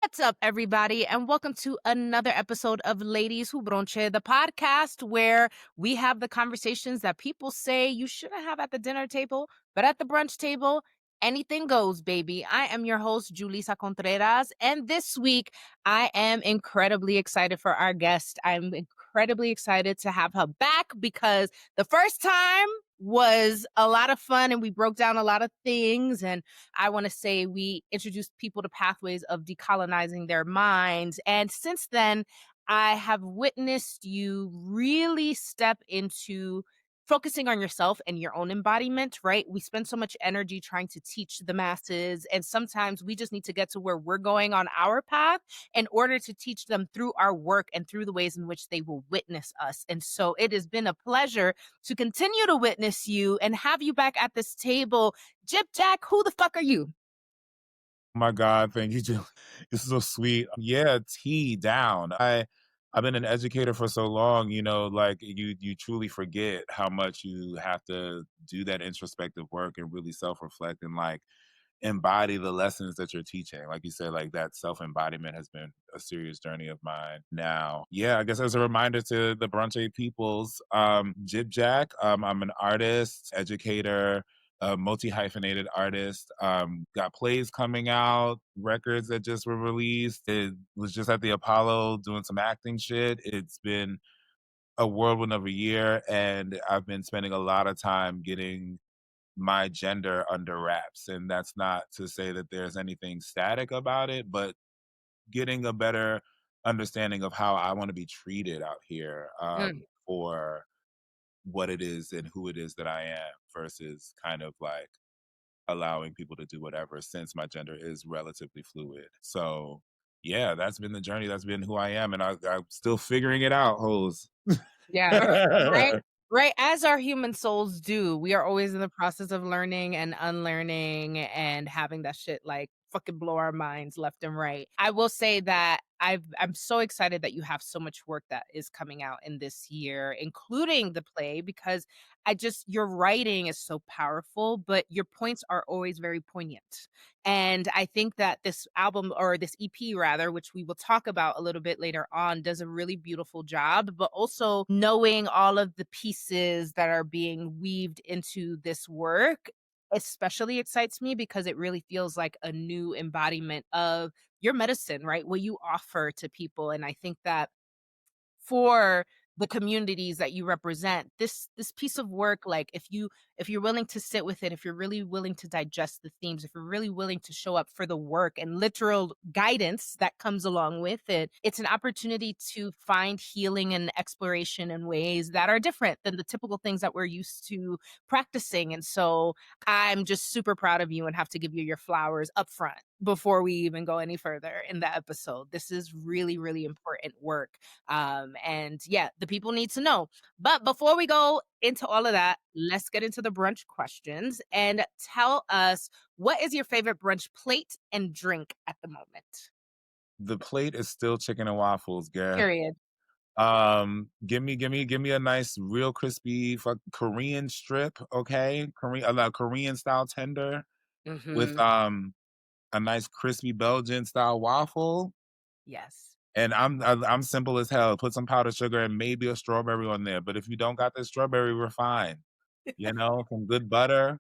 What's up, everybody, and welcome to another episode of Ladies Who Bronché, the podcast where we have the conversations that people say you shouldn't have at the dinner table, but at the brunch table, anything goes, baby. I am your host, Julissa Contreras, and this week I am incredibly excited for our guest. I'm incredibly excited to have her back because the first time was a lot of fun and we broke down a lot of things, and I want to say we introduced people to pathways of decolonizing their minds. And since then, I have witnessed you really step into focusing on yourself and your own embodiment, right? We spend so much energy trying to teach the masses, and sometimes we just need to get to where we're going on our path in order to teach them through our work and through the ways in which they will witness us. And so it has been a pleasure to continue to witness you and have you back at this table. GypjaQ, who the fuck are you? My God, thank you, Jill. This is so sweet. Yeah, T down. I've been an educator for so long, like you truly forget how much you have to do that introspective work and really self-reflect and like embody the lessons that you're teaching. Like you said, like that self-embodiment has been a serious journey of mine now. Yeah, I guess as a reminder to the Bronte peoples, GypjaQ, I'm an artist, educator, a multi-hyphenated artist. Got plays coming out, records that just were released. It was just at the Apollo doing some acting shit. It's been a whirlwind of a year, and I've been spending a lot of time getting my gender under wraps. And that's not to say that there's anything static about it, but getting a better understanding of how I want to be treated out here for what it is and who it is that I am versus kind of like allowing people to do whatever since my gender is relatively fluid. So yeah, that's been the journey. That's been who I am. And I'm still figuring it out, hoes. Yeah. Right? Right. As our human souls do, we are always in the process of learning and unlearning and having that shit like fucking blow our minds left and right. I will say that I'm so excited that you have so much work that is coming out in this year, including the play, because your writing is so powerful, but your points are always very poignant. And I think that this album, or this EP rather, which we will talk about a little bit later on, does a really beautiful job, but also knowing all of the pieces that are being weaved into this work especially excites me because it really feels like a new embodiment of your medicine, right? What you offer to people. And I think that for the communities that you represent, this piece of work, like if you're willing to sit with it, if you're really willing to digest the themes, if you're really willing to show up for the work and literal guidance that comes along with it, it's an opportunity to find healing and exploration in ways that are different than the typical things that we're used to practicing. And so I'm just super proud of you and have to give you your flowers up front before we even go any further in the episode. This is really, really important work. And yeah, the people need to know. But before we go into all of that, let's get into the brunch questions and tell us, what is your favorite brunch plate and drink at the moment? The plate is still chicken and waffles, girl. Period. Give me a nice, real crispy Korean strip, okay? Korean style tender with Hmm. a nice crispy Belgian style waffle. Yes. And I'm simple as hell. Put some powdered sugar and maybe a strawberry on there. But if you don't got the strawberry, we're fine. Some good butter.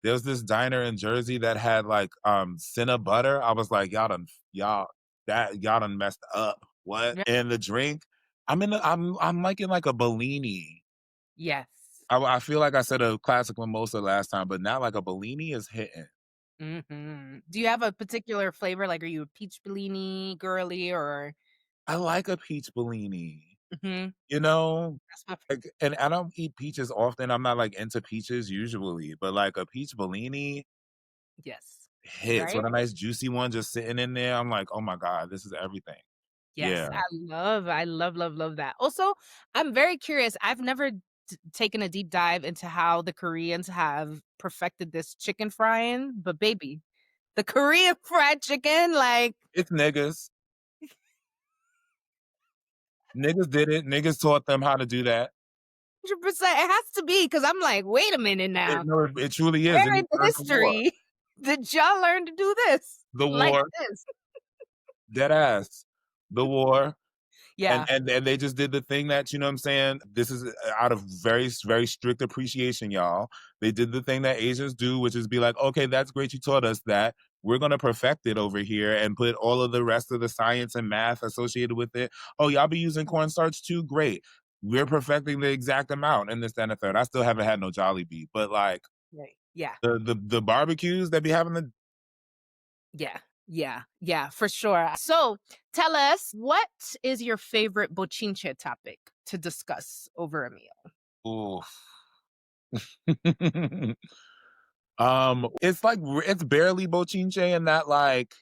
There was this diner in Jersey that had like cinna butter. I was like, y'all done messed up. What? Yeah. And the drink, I'm like in like a Bellini. Yes. I feel like I said a classic mimosa last time, but now like a Bellini is hitting. Do you have a particular flavor? Like, are you a peach Bellini girly or? I like a peach Bellini. Mhm. You know, That's my like, and I don't eat peaches often. I'm not like into peaches usually, but like a peach Bellini yes. hits Right? with a nice juicy one just sitting in there. I'm like, oh my God, this is everything. Yes, Yeah. I love, love, love that. Also, I'm very curious. I've never taken a deep dive into how the Koreans have perfected this chicken frying, but baby, the Korean fried chicken, like It's niggas. Niggas did it. Niggas taught them how to do that. 100%, it has to be because I'm like, wait a minute It now, no, it truly is. where It in was the during the war. history did y'all learn to do this The like war. this? Dead ass. The war. And Yeah. and they just did the thing that, you know what I'm saying? This is out of very, very strict appreciation, y'all. They did the thing that Asians do, which is be like, okay, that's great. You taught us that. We're going to perfect it over here and put all of the rest of the science and math associated with it. Oh, y'all be using cornstarch too? Great. We're perfecting the exact amount and this, that, and the third. I still haven't had no Jollibee, but like Right. Yeah. the barbecues that be having the Yeah. Yeah. Yeah, for sure. So tell us, what is your favorite bochinche topic to discuss over a meal? oof. It's like it's barely bochinche in that like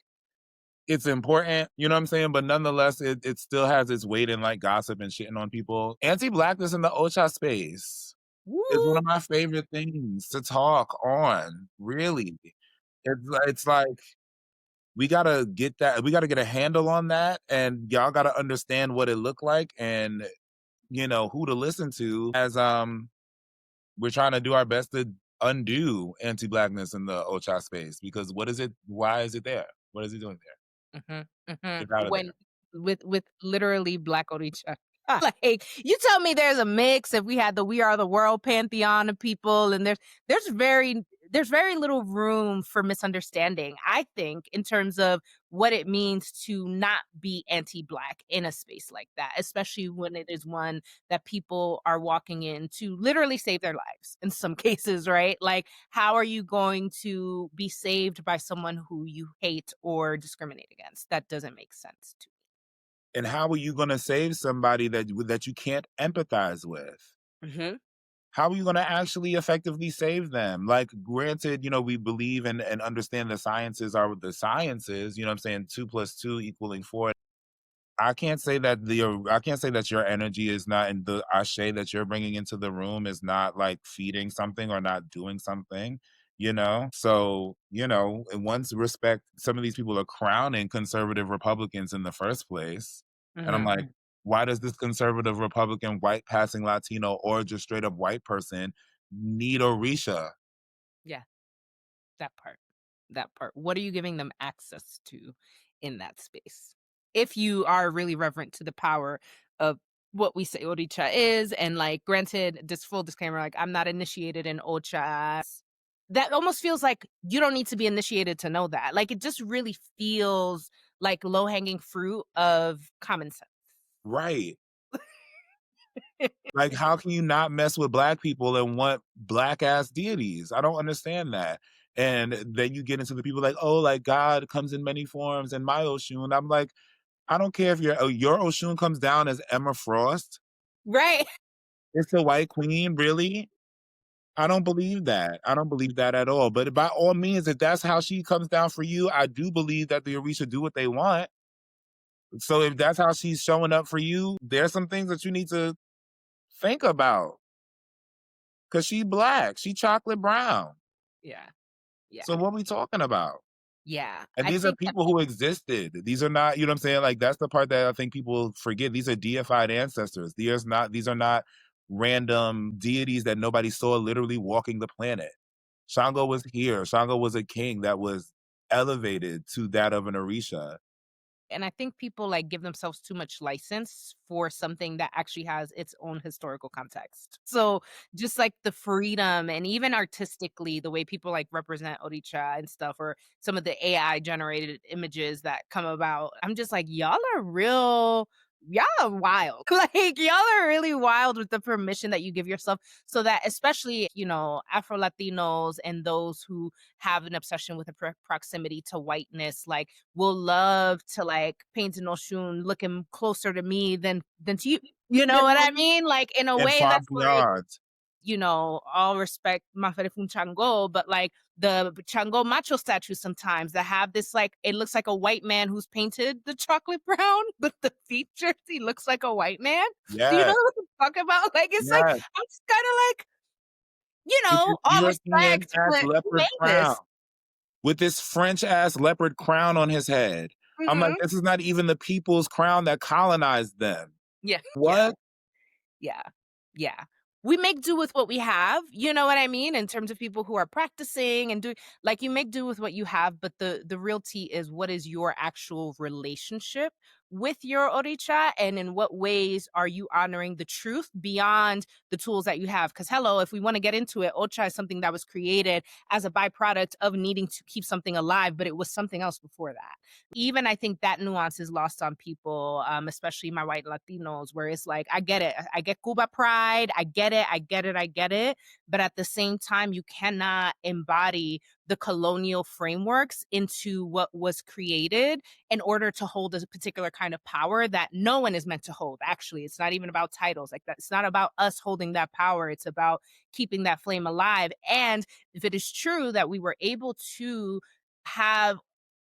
it's important, you know what I'm saying? But nonetheless, it still has its weight in like gossip and shitting on people. Anti-Blackness in the Ocha space is one Woo! of my favorite things to talk on. Really, it's like we gotta get a handle on that, and y'all gotta understand what it looked like, and you know who to listen to as we're trying to do our best to undo anti-Blackness in the Ocha space because what is it? Why is it there? What is it doing there? Mhm, mhm. Get out of When there. with literally Black Oricha. Like, you tell me there's a mix if we had the We Are the World pantheon of people, and there's very there's very little room for misunderstanding, I think, in terms of what it means to not be anti-Black in a space like that, especially when it is one that people are walking in to literally save their lives in some cases, right? Like, how are you going to be saved by someone who you hate or discriminate against? That doesn't make sense to And how are you gonna save somebody that you can't empathize with? me. How are you gonna actually effectively save them? Like, granted, you know, we believe and understand the sciences are the sciences, you know what I'm saying? 2 plus 2 equaling 4. I can't say that your energy is not and the ashe that you're bringing into the room is not like feeding something or not doing something, you know? So, you know, in one's respect, some of these people are crowning conservative Republicans in the first place. And I'm like, Mhm. why does this conservative Republican, white passing Latino, or just straight up white person need Orisha? Yeah, that part. That part. What are you giving them access to in that space? If you are really reverent to the power of what we say Oricha is, and like, granted, this full disclaimer, like, I'm not initiated in Ocha. That almost feels like you don't need to be initiated to know that. Like, it just really feels like low hanging fruit of common sense. Right. Like, how can you not mess with black people and want black ass deities? I don't understand that. And then you get into the people like, oh, like God comes in many forms and my Oshun. I'm like, I don't care if your Oshun comes down as Emma Frost. Right. It's the White Queen, really? I don't believe that. I don't believe that at all. But by all means, if that's how she comes down for you, I do believe that the Orisha do what they want. So if that's how she's showing up for you, there's some things that you need to think about. Cause she black, she chocolate brown. Yeah. Yeah. So what we talking about? Yeah. And I these are think that people who existed. These are not, you know what I'm saying? Like that's the part that I think people forget. These are deified ancestors. These are not random deities that nobody saw literally walking the planet. Shango was here. Shango was a king that was elevated to that of an Orisha. and I think people like give themselves too much license for something that actually has its own historical context. So just like the freedom and even artistically, the way people like represent Oricha and stuff, or some of the AI generated images that come about, I'm just like, y'all are wild. Like, y'all are really wild with the permission that you give yourself. So that especially, Afro Latinos and those who have an obsession with a proximity to whiteness, like, will love to like paint an Oshun looking closer to me than to you. You Yeah. know what I mean? Like, in a And way far that's like, beyond. all respect Maferefun Chango, but like the Chango macho statues sometimes that have this, like, it looks like a white man who's painted the chocolate brown, but the features, he looks like a white man. Do you know Yes. what I'm talking about? Like, it's like, Yes. I'm just kind of like, With this all European respect, ass but who leopard made crown. this? With this French ass leopard crown on his head. I'm like, Mhm. this is not even the people's crown that colonized them. Yeah, yeah, What? yeah, yeah. we make do with what we have, you know what I mean? In terms of people who are practicing and doing, like, you make do with what you have, but the real tea is, what is your actual relationship with your Orisha, and in what ways are you honoring the truth beyond the tools that you have? Because hello, if we want to get into it, Ocha is something that was created as a byproduct of needing to keep something alive, but it was something else before that. Even I think that nuance is lost on people, especially my white Latinos, where it's like, I get it. I get Cuba pride. I get it. I get it. I get it. But at the same time, you cannot embody the colonial frameworks into what was created in order to hold a particular kind of power that no one is meant to hold. Actually, it's not even about titles like that. It's not about us holding that power. It's about keeping that flame alive. And if it is true that we were able to have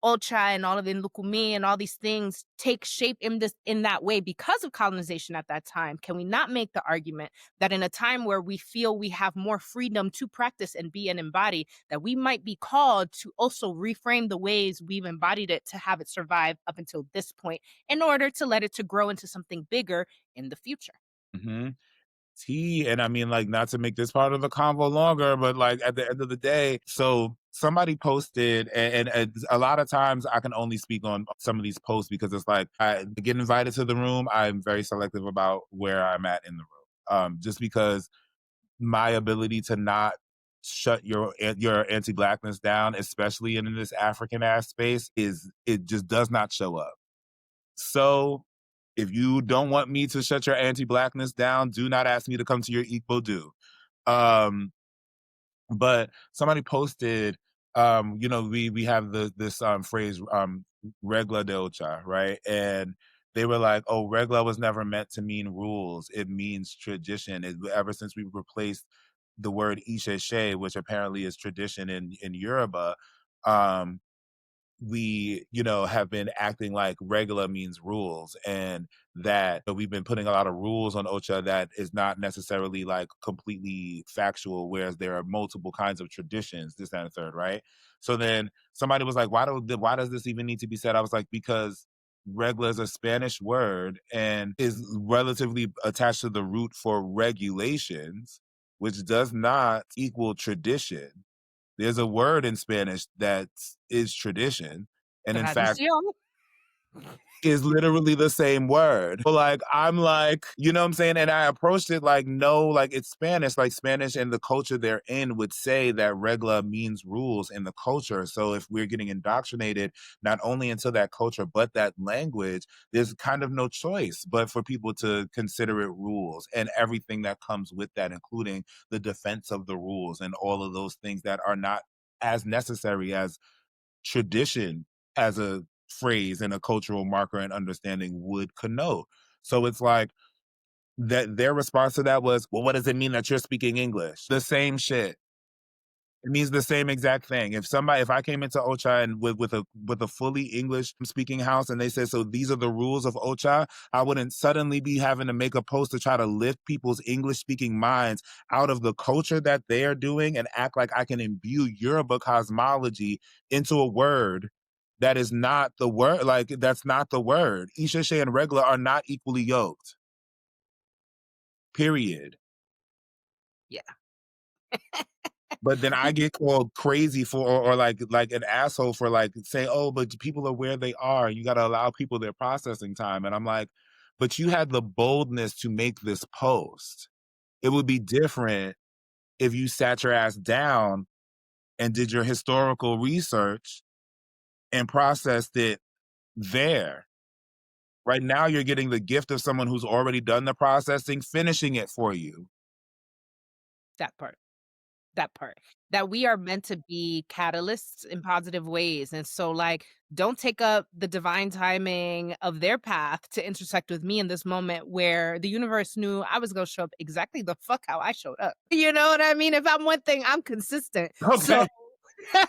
Ocha and all of Inlukumi and all these things take shape in that way because of colonization at that time, can we not make the argument that in a time where we feel we have more freedom to practice and be and embody, that we might be called to also reframe the ways we've embodied it to have it survive up until this point in order to let it to grow into something bigger in the future? Mm-hmm. Tea, and I mean, like, not to make this part of the convo longer, but like at the end of the day, so somebody posted, and a lot of times I can only speak on some of these posts because it's like I get invited to the room. I'm very selective about where I'm at in the room, just because my ability to not shut your anti-blackness down, especially in this African ass space, is it just does not show up. So if you don't want me to shut your anti-blackness down, do not ask me to come to your Igbo do. Um, but somebody posted, we have this phrase, regla de ocha, right? And they were like, oh, regla was never meant to mean rules. It means tradition. Ever since we replaced the word isheshe, which apparently is tradition in Yoruba, um, we, have been acting like regular means rules, and that we've been putting a lot of rules on Ocha that is not necessarily like completely factual, whereas there are multiple kinds of traditions, this, that, and the third, right? So then somebody was like, why does this even need to be said? I was like, because regla is a Spanish word and is relatively attached to the root for regulations, which does not equal tradition. There's a word in Spanish that is tradition, and in fact Tradición. is literally the same word. But like, I'm like, you know what I'm saying? And I approached it like, no, like it's Spanish, like Spanish and the culture they're in would say that regla means rules in the culture. So if we're getting indoctrinated not only into that culture, but that language, there's kind of no choice but for people to consider it rules and everything that comes with that, including the defense of the rules and all of those things that are not as necessary as tradition as a phrase and a cultural marker and understanding would connote. So it's like that their response to that was, well, what does it mean that you're speaking English? The same shit. It means the same exact thing. If I came into Ocha and with a fully English speaking house and they said, so these are the rules of Ocha, I wouldn't suddenly be having to make a post to try to lift people's English speaking minds out of the culture that they are doing and act like I can imbue Yoruba cosmology into a word that is not the word. Like, that's not the word. Isheshe and Regla are not equally yoked. Period. Yeah. But then I get called crazy for, or like an asshole for like saying, oh, but people are where they are. You got to allow people their processing time. And I'm like, but you had the boldness to make this post. It would be different if you sat your ass down and did your historical research and processed it there. Right now, you're getting the gift of someone who's already done the processing, finishing it for you. That part. That part. That we are meant to be catalysts in positive ways. And so, like, don't take up the divine timing of their path to intersect with me in this moment where the universe knew I was going to show up exactly the fuck how I showed up. You know what I mean? If I'm one thing, I'm consistent. So Okay.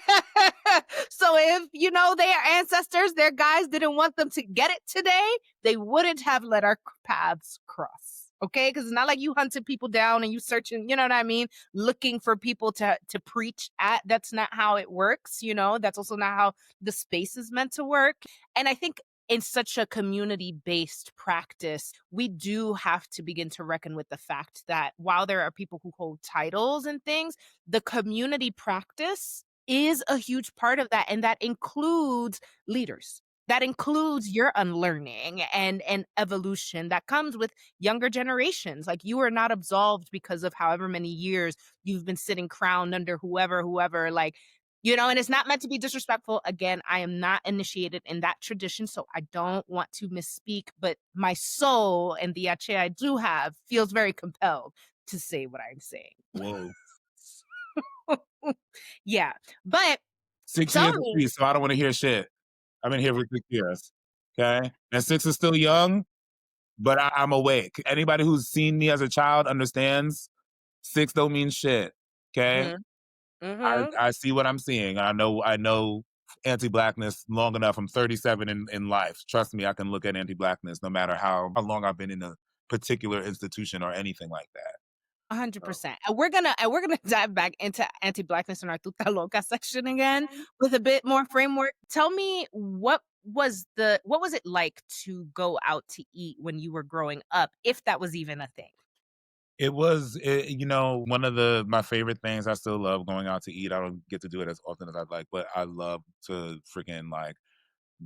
so if their ancestors, their guys didn't want them to get it today, they wouldn't have let our paths cross. Okay, because it's not like you hunted people down and you searching, you know what I mean, looking for people to preach at. That's not how it works. That's also not how the space is meant to work. And I think in such a community-based practice, we do have to begin to reckon with the fact that while there are people who hold titles and things, the community practice is a huge part of that, and that includes leaders. That includes your unlearning and evolution that comes with younger generations. Like, you are not absolved because of however many years you've been sitting crowned under whoever, like, and it's not meant to be disrespectful. Again, I am not initiated in that tradition, so I don't want to misspeak, but my soul and the Ache I do have feels very compelled to say what I'm saying. Whoa. Yeah. But 6 years tell at me. least, so I don't wanna hear shit. I've been here for 6 years, okay? And 6 is still young, but I'm awake. Anybody who's seen me as a child understands 6 don't mean shit, okay? Mhm, mhm. I see what I'm seeing. I know anti-blackness long enough. I'm 37 in life. Trust me, I can look at anti-blackness no matter how long I've been in a particular institution or anything like that. So 100%. And we're gonna dive back into anti-blackness in our Tuta Loca section again with a bit more framework. Tell me, what was it like to go out to eat when you were growing up, if that was even a thing? one of my favorite things. I still love going out to eat. I don't get to do it as often as I'd like, but I love to freaking like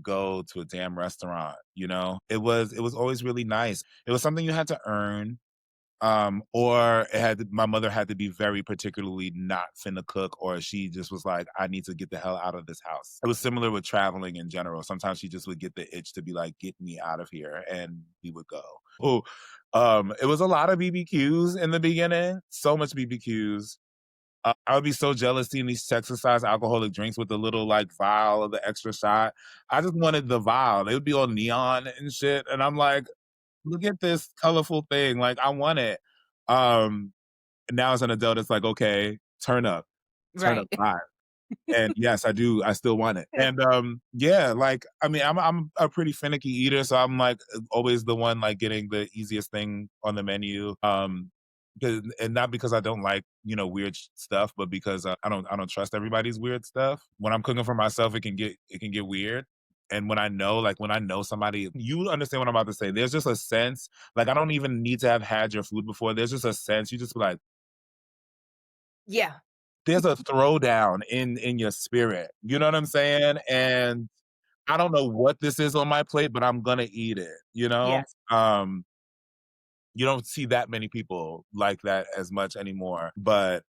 go to a damn restaurant, you know? It was always really nice. It was something you had to earn. Or my mother had to be very particularly not finna cook, or she just was like, I need to get the hell out of this house. It was similar with traveling in general. Sometimes she just would get the itch to be like, get me out of here, and we would go. Oh, it was a lot of BBQs in the beginning, so much BBQs. I would be so jealous seeing these Texas-sized alcoholic drinks with the little like vial of the extra shot. I just wanted the vial. They would be all neon and shit, and I'm like, look at this colorful thing. Like, I want it. Um, Now as an adult, it's like, okay, turn up Right. 5. And yes, I do. I still want it. And yeah, like I mean, I'm a pretty finicky eater, so I'm like always the one like getting the easiest thing on the menu. And not because I don't like weird stuff, but because I don't trust everybody's weird stuff. When I'm cooking for myself, it can get weird. And when I know somebody, you understand what I'm about to say. There's just a sense, like I don't even need to have had your food before. There's just a sense you just be like, Yeah. there's a throwdown in your spirit. You know what I'm saying? And I don't know what this is on my plate, but I'm gonna eat it, you know? Yes. You don't see that many people like that as much anymore. But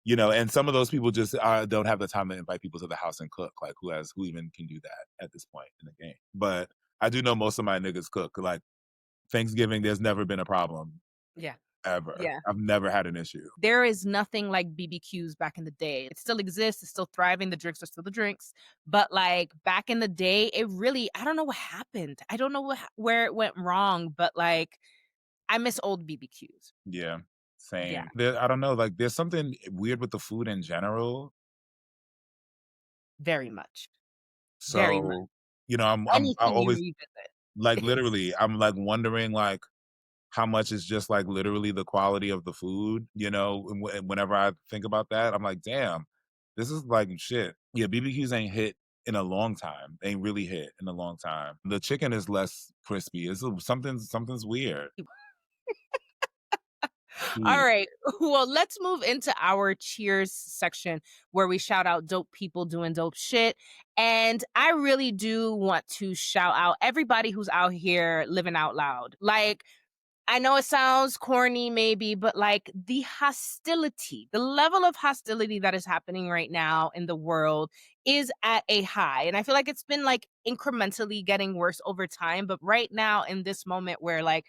and some of those people just don't have the time to invite people to the house and cook. Like who even can do that at this point in the game? But I do know most of my niggas cook. Like Thanksgiving, there's never been a problem Yeah. ever. Yeah. I've never had an issue. There is nothing like BBQs back in the day. It still exists, it's still thriving, the drinks are still the drinks, but, like, back in the day, it really I don't know what happened. I don't know where it went wrong, but, like, I miss old BBQs. Yeah, Yeah, same. I don't know. Like there's something weird with the food in general. very much, very much. So I Anything you always revisit. like literally I'm like wondering like how much is just like literally the quality of the food, and whenever I think about that, I'm like, damn, this is like shit. Yeah, BBQs ain't hit in a long time. They ain't really hit in a long time. The chicken is less crispy. Something's weird. All Hmm. right. Well, let's move into our cheers section where we shout out dope people doing dope shit. And I really do want to shout out everybody who's out here living out loud. Like, I know it sounds corny maybe, but like the level of hostility that is happening right now in the world is at a high. And I feel like it's been like incrementally getting worse over time. But right now, in this moment where I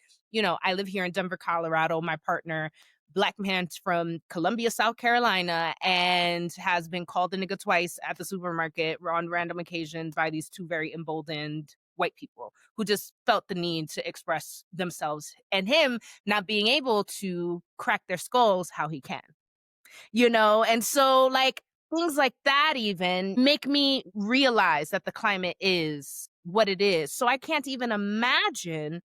live here in Denver, Colorado, my partner, Black man from Columbia, South Carolina, and has been called a nigga twice at the supermarket on random occasions by these two very emboldened white people who just felt the need to express themselves, and him not being able to crack their skulls how he can, and so like things like that even make me realize that the climate is what it is. So I can't even imagine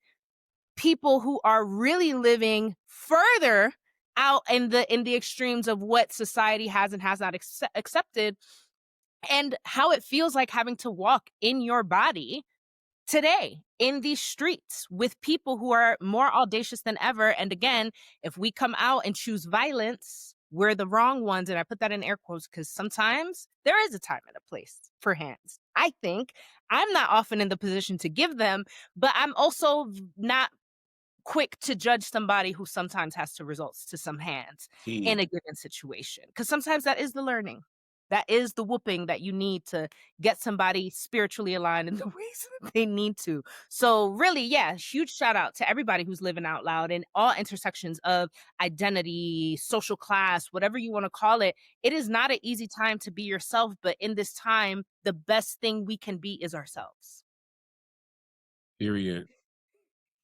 people who are really living further out in the extremes of what society has and has not accepted, and how it feels like having to walk in your body today in these streets with people who are more audacious than ever. And again, if we come out and choose violence, we're the wrong ones. And I put that in air quotes because sometimes there is a time and a place for hands. I think I'm not often in the position to give them, but I'm also not quick to judge somebody who sometimes has to resort to some hands in T. a given situation. Because sometimes that is the learning. That is the whooping that you need to get somebody spiritually aligned in the ways that they need to. So, really, yeah, huge shout out to everybody who's living out loud in all intersections of identity, social class, whatever you want to call it. It is not an easy time to be yourself, but in this time, the best thing we can be is ourselves. Period.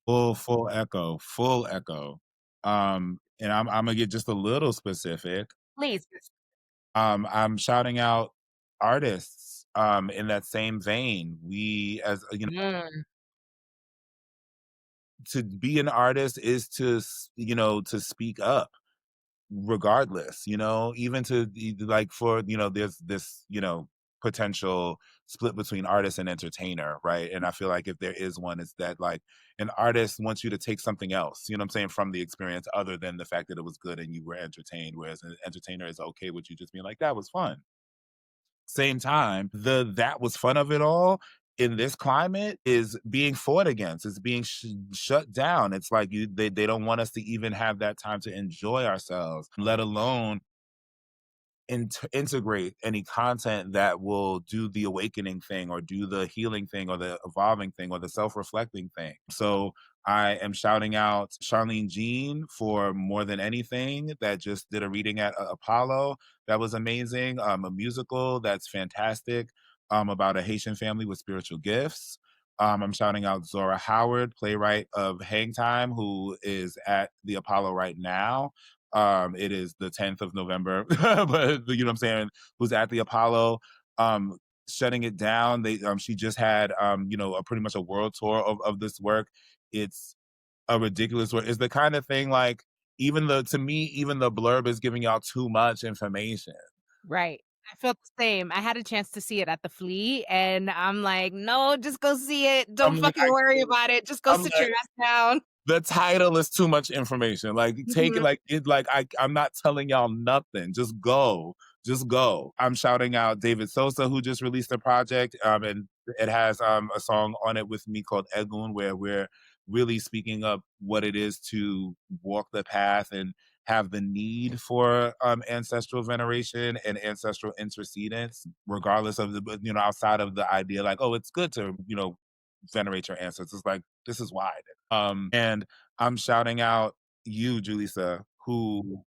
Full echo, full echo. And I'm gonna get just a little specific. Please. I'm shouting out artists, in that same vein. We as you know, Mm, to be an artist is to to speak up regardless, even like for, there's this, potential split between artist and entertainer, right? And I feel like if there is one, it's that like an artist wants you to take something else, you know what I'm saying, from the experience other than the fact that it was good and you were entertained, whereas an entertainer is okay with you just being like, that was fun. Same time, the that was fun of it all in this climate is being fought against. It's being shut down. It's like they don't want us to even have that time to enjoy ourselves, let alone integrate any content that will do the awakening thing or do the healing thing or the evolving thing or the self-reflecting thing. So I am shouting out Charlene Jean for More Than Anything that just did a reading at Apollo. That was amazing. A musical that's fantastic, about a Haitian family with spiritual gifts. I'm shouting out Zora Howard, playwright of Hang Time, who is at the Apollo right now. It is the 10th of November, but you know what I'm saying, who's at the Apollo, um, shutting it down. She just had, a pretty much a world tour of this work. It's a ridiculous work. It's the kind of thing like to me, even the blurb is giving y'all too much information. right. I felt the same. I had a chance to see it at the Flea, and I'm like, "No, just go see it. I'm Don't like, fucking worry about it. Just go I'm sit your like, ass down." the title is too much information. Like take it Mhm. like it like I'm not telling y'all nothing. Just go. Just go. I'm shouting out David Sosa who just released a project. And it has a song on it with me called Egun where we're really speaking up what it is to walk the path and have the need for ancestral veneration and ancestral intercedence, regardless of outside of the idea like, oh, it's good to, venerate your ancestors. Like, this is why. And I'm shouting out you, Julissa, who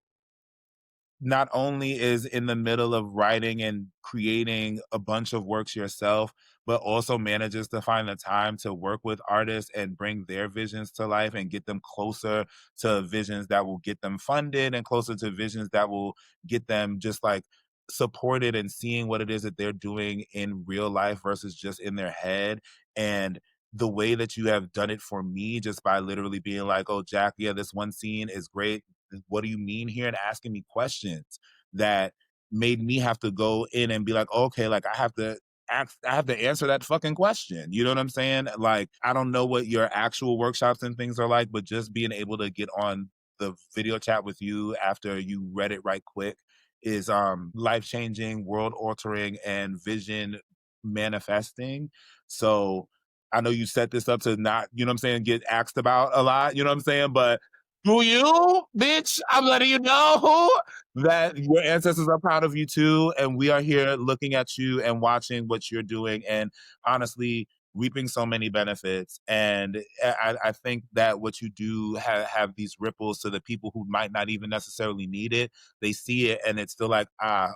not only is in the middle of writing and creating a bunch of works yourself, but also manages to find the time to work with artists and bring their visions to life and get them closer to visions that will get them funded and closer to visions that will get them just like supported and seeing what it is that they're doing in real life versus just in their head. And the way that you have done it for me just by literally being like, oh, Jack, yeah, this one scene is great, what do you mean here, and asking me questions that made me have to go in and be like, okay, like I have to answer that fucking question. You know what I'm saying? Like, I don't know what your actual workshops and things are like, but just being able to get on the video chat with you after you read it right quick is life changing, world altering, and vision manifesting. So I know you set this up to not, you know what I'm saying, get asked about a lot, you know what I'm saying? But through you, bitch, I'm letting you know that your ancestors are proud of you too. And we are here looking at you and watching what you're doing and honestly reaping so many benefits. And I think that what you do have these ripples to the people who might not even necessarily need it. They see it and it's still like,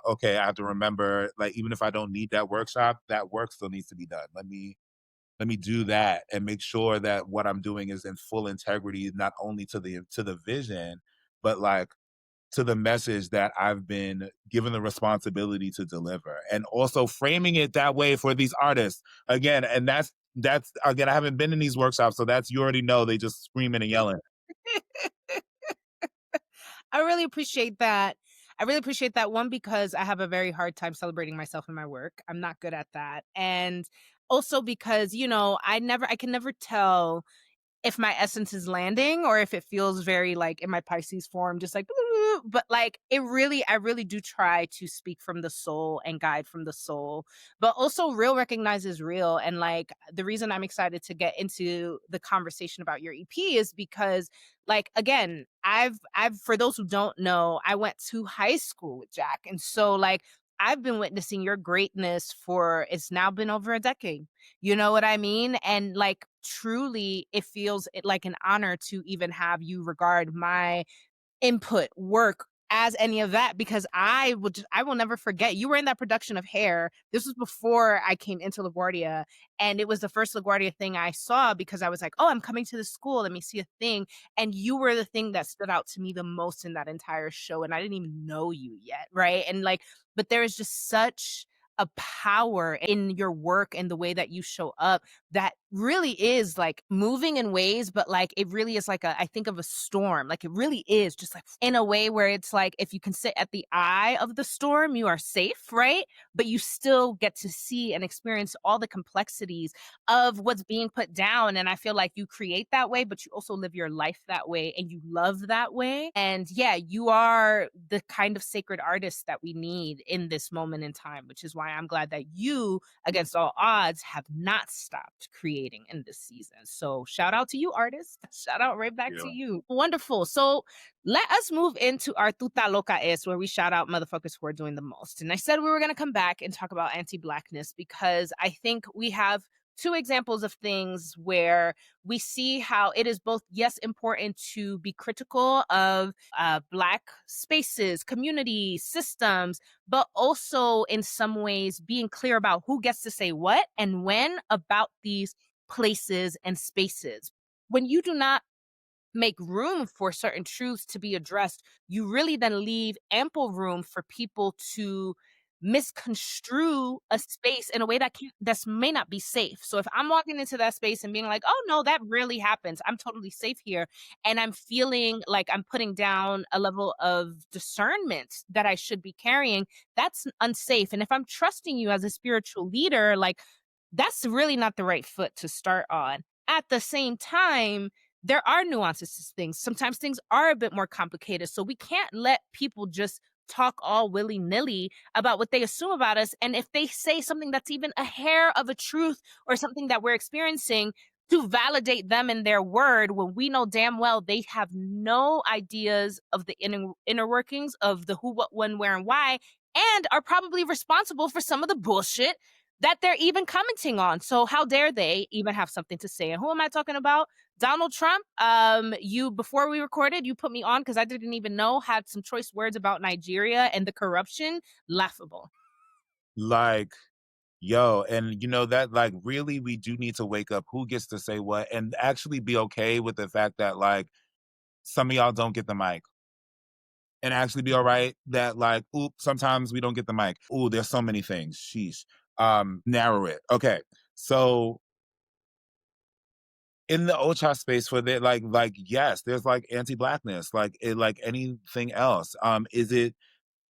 okay, I have to remember, like, even if I don't need that workshop, that work still needs to be done. Let me do that and make sure that what I'm doing is in full integrity, not only to the vision, but like to the message that I've been given the responsibility to deliver. And also framing it that way for these artists. Again, and that's again, I haven't been in these workshops, so that's you already know they just screaming and yelling. I really appreciate that. I really appreciate that one because I have a very hard time celebrating myself in my work. I'm not good at that. And also because, I can never tell if my essence is landing or if it feels very like in my Pisces form, just like, "Ooh," but like I really do try to speak from the soul and guide from the soul, but also real recognizes real. And like the reason I'm excited to get into the conversation about your EP is because, like, again, for those who don't know, I went to high school with Jack. And so, like, I've been witnessing your greatness for it's now been over a decade. You know what I mean? And like truly like an honor to even have you regard my input, work as any of that because I will never forget. You were in that production of Hair. This was before I came into LaGuardia, and it was the first LaGuardia thing I saw because I was like, "Oh, I'm coming to the school. Let me see a thing." And you were the thing that stood out to me the most in that entire show, and I didn't even know you yet, right? And like, but there is just such a power in your work and the way that you show up that really is like moving in ways, but like it really is like I think of a storm. Like it really is just like in a way where it's like if you can sit at the eye of the storm, you are safe, right? But you still get to see and experience all the complexities of what's being put down. And I feel like you create that way, but you also live your life that way and you love that way. And yeah, you are the kind of sacred artist that we need in this moment in time, which is why I'm glad that you, against all odds, have not stopped creating in this season. So shout out to you, artists. Shout out right back to Yeah. you. Wonderful. So let us move into our Tuta Loca Es, where we shout out motherfuckers who are doing the most. And I said we were going to come back and talk about anti-Blackness because I think we have two examples of things where we see how it is both, yes, important to be critical of Black spaces, community systems, but also in some ways being clear about who gets to say what and when about these places and spaces. When you do not make room for certain truths to be addressed, you really then leave ample room for people to misconstrue a space in a way that may not be safe. So if I'm walking into that space and being like, "Oh no, that really happens. I'm totally safe here." And I'm feeling like I'm putting down a level of discernment that I should be carrying, that's unsafe. And if I'm trusting you as a spiritual leader, like that's really not the right foot to start on. At the same time, there are nuances to things. Sometimes things are a bit more complicated. So we can't let people just talk all willy nilly about what they assume about us. And if they say something that's even a hair of a truth or something that we're experiencing, to validate them in their word when we know damn well they have no ideas of the inner workings of the who, what, when, where, and why, and are probably responsible for some of the bullshit that they're even commenting on. So how dare they even have something to say? And who am I talking about? Donald Trump. You before we recorded, you put me on because I didn't even know, had some choice words about Nigeria and the corruption. Laughable. Like, yo, and you know that like really we do need to wake up who gets to say what and actually be okay with the fact that like some of y'all don't get the mic. And actually be all right that like, oop, sometimes we don't get the mic. Ooh, there's so many things. Sheesh. Narrow it. Okay. So in the Ocha space for the like yes, there's like anti-blackness, like it like anything else. Is it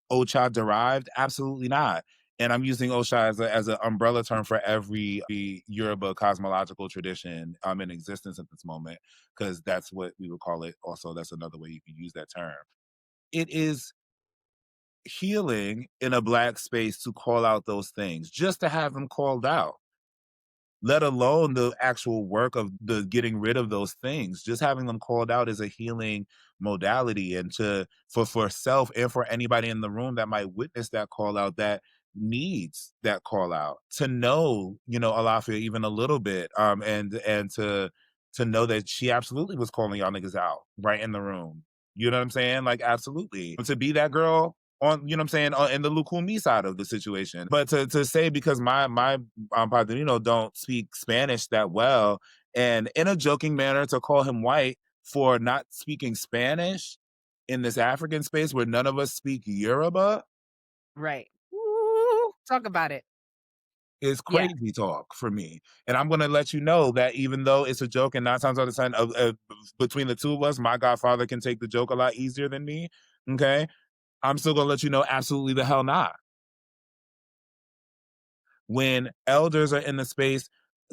Ocha derived? Absolutely not. And I'm using Ocha as an umbrella term for every Yoruba cosmological tradition in existence at this moment, because that's what we would call it. Also, that's another way you can use that term. It is healing in a Black space to call out those things, just to have them called out, let alone the actual work of the getting rid of those things. Just having them called out is a healing modality, and to for self and for anybody in the room that might witness that call out, that needs that call out, to know, you know, Alafia even a little bit, and to know that she absolutely was calling y'all niggas out right in the room. You know what I'm saying? Like, absolutely. To be that girl on, you know what I'm saying, in the Lukumi side of the situation. But to say, because my padrino don't speak Spanish that well, and in a joking manner to call him white for not speaking Spanish in this African space where none of us speak Yoruba Right. Ooh, talk about it. is Yeah. crazy talk for me. And I'm gonna let you know that even though it's a joke, and 9 times out of 10, between the two of us, my godfather can take the joke a lot easier than me. Okay, I'm still gonna let you know, absolutely the hell not. when elders are in the space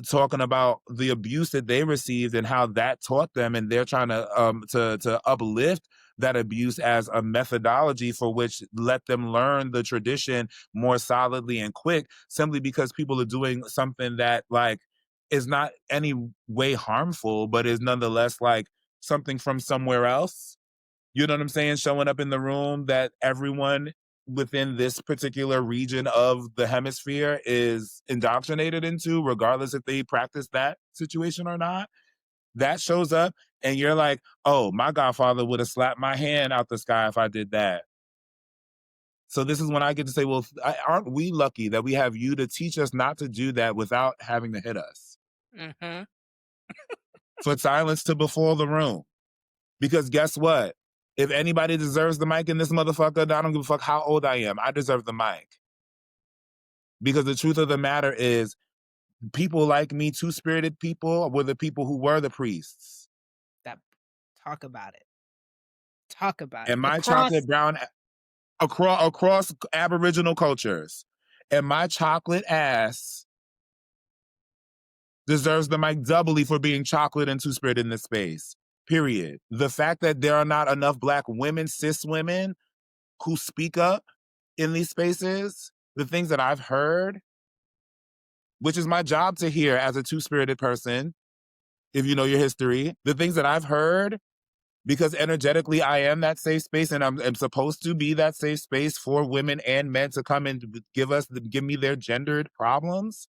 talking about the abuse that they received and how that taught them, and they're trying to uplift that abuse as a methodology for which let them learn the tradition more solidly and quick, simply because people are doing something that like is not any way harmful, but is nonetheless like something from somewhere else. You know what I'm saying? Showing up in the room that everyone within this particular region of the hemisphere is indoctrinated into, regardless if they practice that situation or not. That shows up, and you're like, oh, my godfather would have slapped my hand out the sky if I did that. So this is when I get to say, well, aren't we lucky that we have you to teach us not to do that without having to hit us? Mhm. Put silence to before the room. Because guess what? If anybody deserves the mic in this motherfucker, I don't give a fuck how old I am. I deserve the mic. Because the truth of the matter is, people like me, two-spirited people, were the people who were the priests. That talk about it. Talk about it. And my Across chocolate brown across Aboriginal cultures. And my chocolate ass deserves the mic doubly for being chocolate and two-spirited in this space. Period. The fact that there are not enough Black women, cis women, who speak up in these spaces, the things that I've heard, which is my job to hear as a two-spirited person, if you know your history, the things that I've heard, because energetically I am that safe space, and I'm supposed to be that safe space for women and men to come and give me their gendered problems.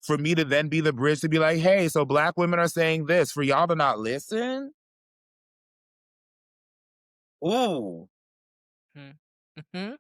For me to then be the bridge to be like, hey, so Black women are saying this, for y'all to not listen? Ooh. Mhm. Mhm.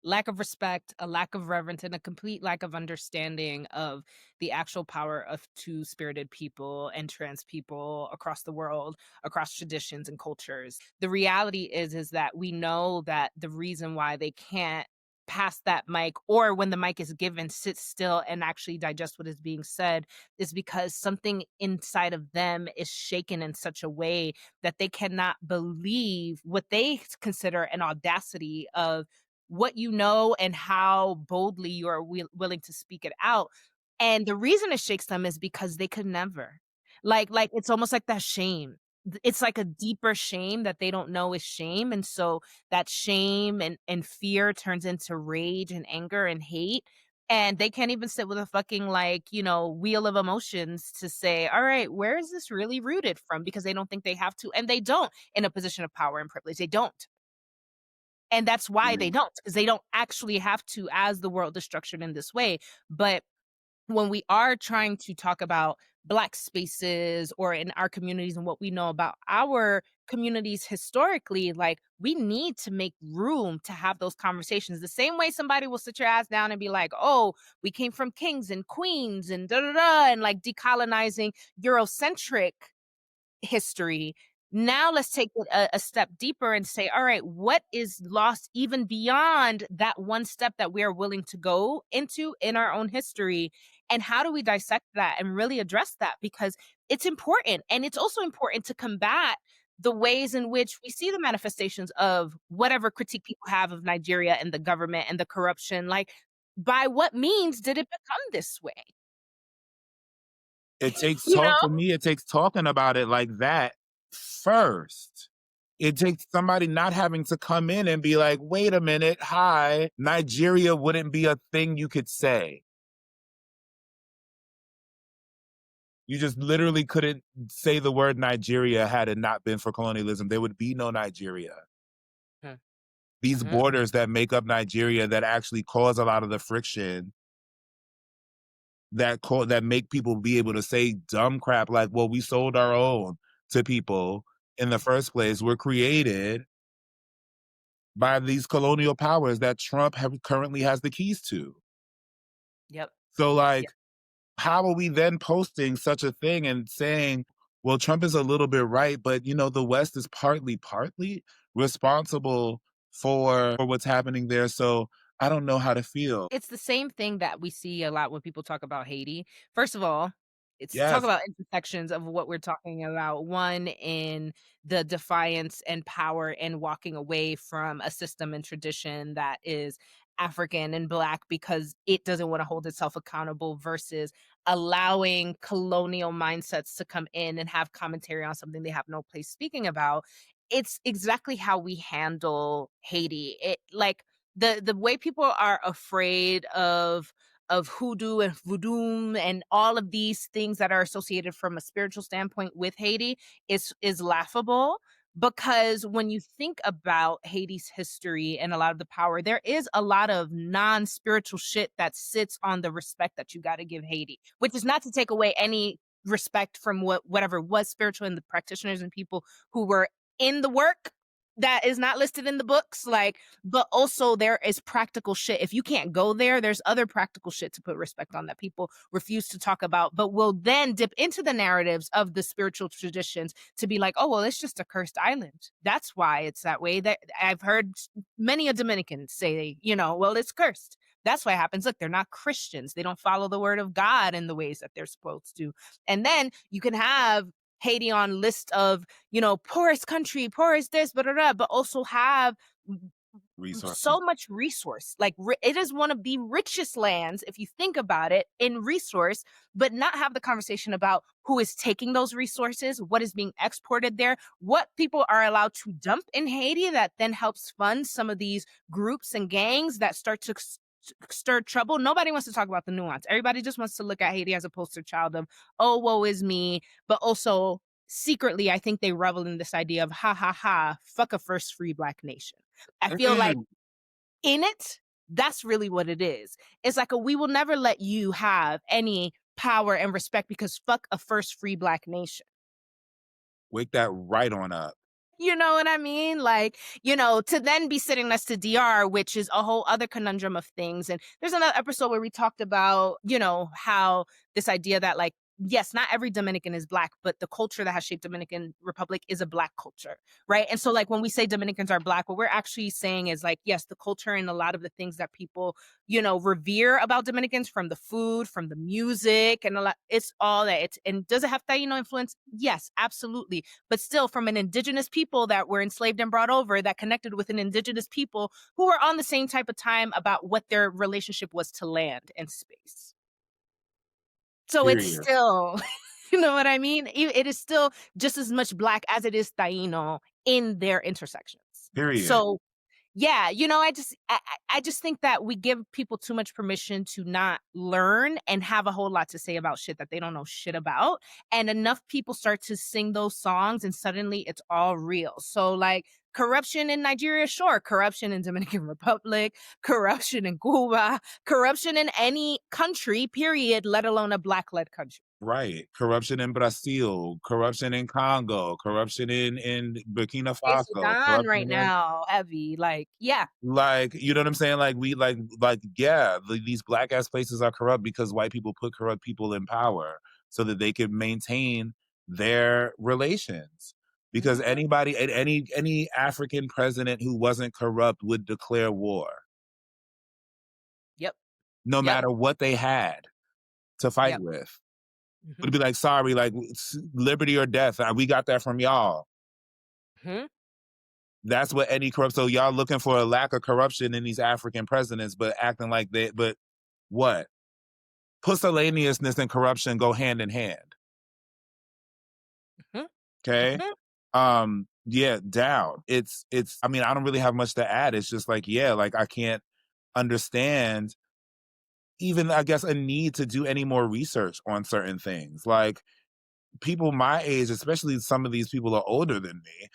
Lack of respect, a lack of reverence, and a complete lack of understanding of the actual power of two-spirited people and trans people across the world, across traditions and cultures. The reality is that we know that the reason why they can't pass that mic, or when the mic is given, sit still and actually digest what is being said, is because something inside of them is shaken in such a way that they cannot believe what they consider an audacity of what you know and how boldly you are willing to speak it out. And the reason it shakes them is because they could never. Like it's almost like that shame. It's like a deeper shame that they don't know is shame. And so that shame and fear turns into rage and anger and hate. And they can't even sit with a fucking like, wheel of emotions to say, all right, where is this really rooted from? Because they don't think they have to. And they don't in a position of power and privilege. They don't. And that's why they Mm. don't, because they don't actually have to, as the world is structured in this way. But when we are trying to talk about Black spaces or in our communities and what we know about our communities historically, like we need to make room to have those conversations. The same way somebody will sit your ass down and be like, oh, we came from kings and queens and da da da, and like decolonizing Eurocentric history. Now let's take it a step deeper and say, all right, what is lost even beyond that one step that we are willing to go into in our own history? And how do we dissect that and really address that? Because it's important. And it's also important to combat the ways in which we see the manifestations of whatever critique people have of Nigeria and the government and the corruption. Like, by what means did it become this way? It takes You talk know? for me, it takes talking about it like that first. It takes somebody not having to come in and be like, wait a minute, hi, Nigeria wouldn't be a thing you could say. You just literally couldn't say the word Nigeria had it not been for colonialism. There would be no Nigeria. These Mhm. borders that make up Nigeria that actually cause a lot of the friction that make people be able to say dumb crap like, well, we sold our own to people in the first place, were created by these colonial powers that currently has the keys to. Yep. So, Yep. like, how are we then posting such a thing and saying, well, Trump is a little bit right, but the West is partly responsible for what's happening there. So I don't know how to feel. It's the same thing that we see a lot when people talk about Haiti. First of all, it's talk Yes, about intersections of what we're talking about. One, in the defiance and power and walking away from a system and tradition that is African and Black because it doesn't want to hold itself accountable versus allowing colonial mindsets to come in and have commentary on something they have no place speaking about. It's exactly how we handle Haiti. It like the way people are afraid of hoodoo and voodoo and all of these things that are associated from a spiritual standpoint with Haiti is laughable, because when you think about Haiti's history and a lot of the power, there is a lot of non-spiritual shit that sits on the respect that you got to give Haiti, which is not to take away any respect from whatever was spiritual and the practitioners and people who were in the work that is not listed in the books, like, but also there is practical shit. If you can't go there, there's other practical shit to put respect on that people refuse to talk about, but will then dip into the narratives of the spiritual traditions to be like, oh, well, it's just a cursed island. That's why it's that way. That I've heard many a Dominican say, well, it's cursed. That's what happens. Look, they're not Christians. They don't follow the word of God in the ways that they're supposed to. And then you can have Haiti on list of, poorest country, poorest this, but also have Resources. so much resource. Like it is one of the richest lands, if you think about it, in resource, but not have the conversation about who is taking those resources, what is being exported there, what people are allowed to dump in Haiti that then helps fund some of these groups and gangs that start to stir trouble. Nobody wants to talk about the nuance. Everybody just wants to look at Haiti as a poster child of, oh, woe is me, but also secretly, I think they revel in this idea of ha ha ha, fuck a first free Black nation. I feel like Mm. in it, that's really what it is. It's like we will never let you have any power and respect because fuck a first free Black nation. Wake that right on up. You know what I mean? Like, to then be sitting next to DR, which is a whole other conundrum of things. And there's another episode where we talked about, how this idea that, like, yes, not every Dominican is Black, but the culture that has shaped Dominican Republic is a Black culture, right? And so, like, when we say Dominicans are Black, what we're actually saying is, like, yes, the culture and a lot of the things that people, revere about Dominicans, from the food, from the music, and a lot, it's all that. And does it have Taino influence? Yes, absolutely. But still, from an indigenous people that were enslaved and brought over, that connected with an indigenous people who were on the same type of time about what their relationship was to land and space. So it's Period. still, you know what I mean? It is still just as much Black as it is Taino in their intersections. Period. So yeah, I just think that we give people too much permission to not learn and have a whole lot to say about shit that they don't know shit about. And enough people start to sing those songs and suddenly it's all real. So like corruption in Nigeria, sure, corruption in Dominican Republic, corruption in Cuba, corruption in any country, period, let alone a Black-led country. Right. Corruption in Brazil, corruption in Congo, corruption in Burkina Hey, Faso, Sudan right corruption in now, heavy, like, yeah. like, you know what I'm saying? Like we yeah, these Black ass places are corrupt because white people put corrupt people in power so that they could maintain their relations. Because Mhm. anybody any African president who wasn't corrupt would declare war, Yep. no Yep. matter what they had to fight Yep. with. Mhm. Would be like, sorry, like liberty or death. We got that from y'all. Mhm. That's what any corrupt. So y'all looking for a lack of corruption in these African presidents, but acting like they. But what? Pusillanimousness and corruption go hand in hand. Mhm. Okay. Mhm. Yeah, down. It's. I mean, I don't really have much to add. It's just like, yeah, like I can't understand even, I guess, a need to do any more research on certain things. Like people my age, especially some of these people are older than me,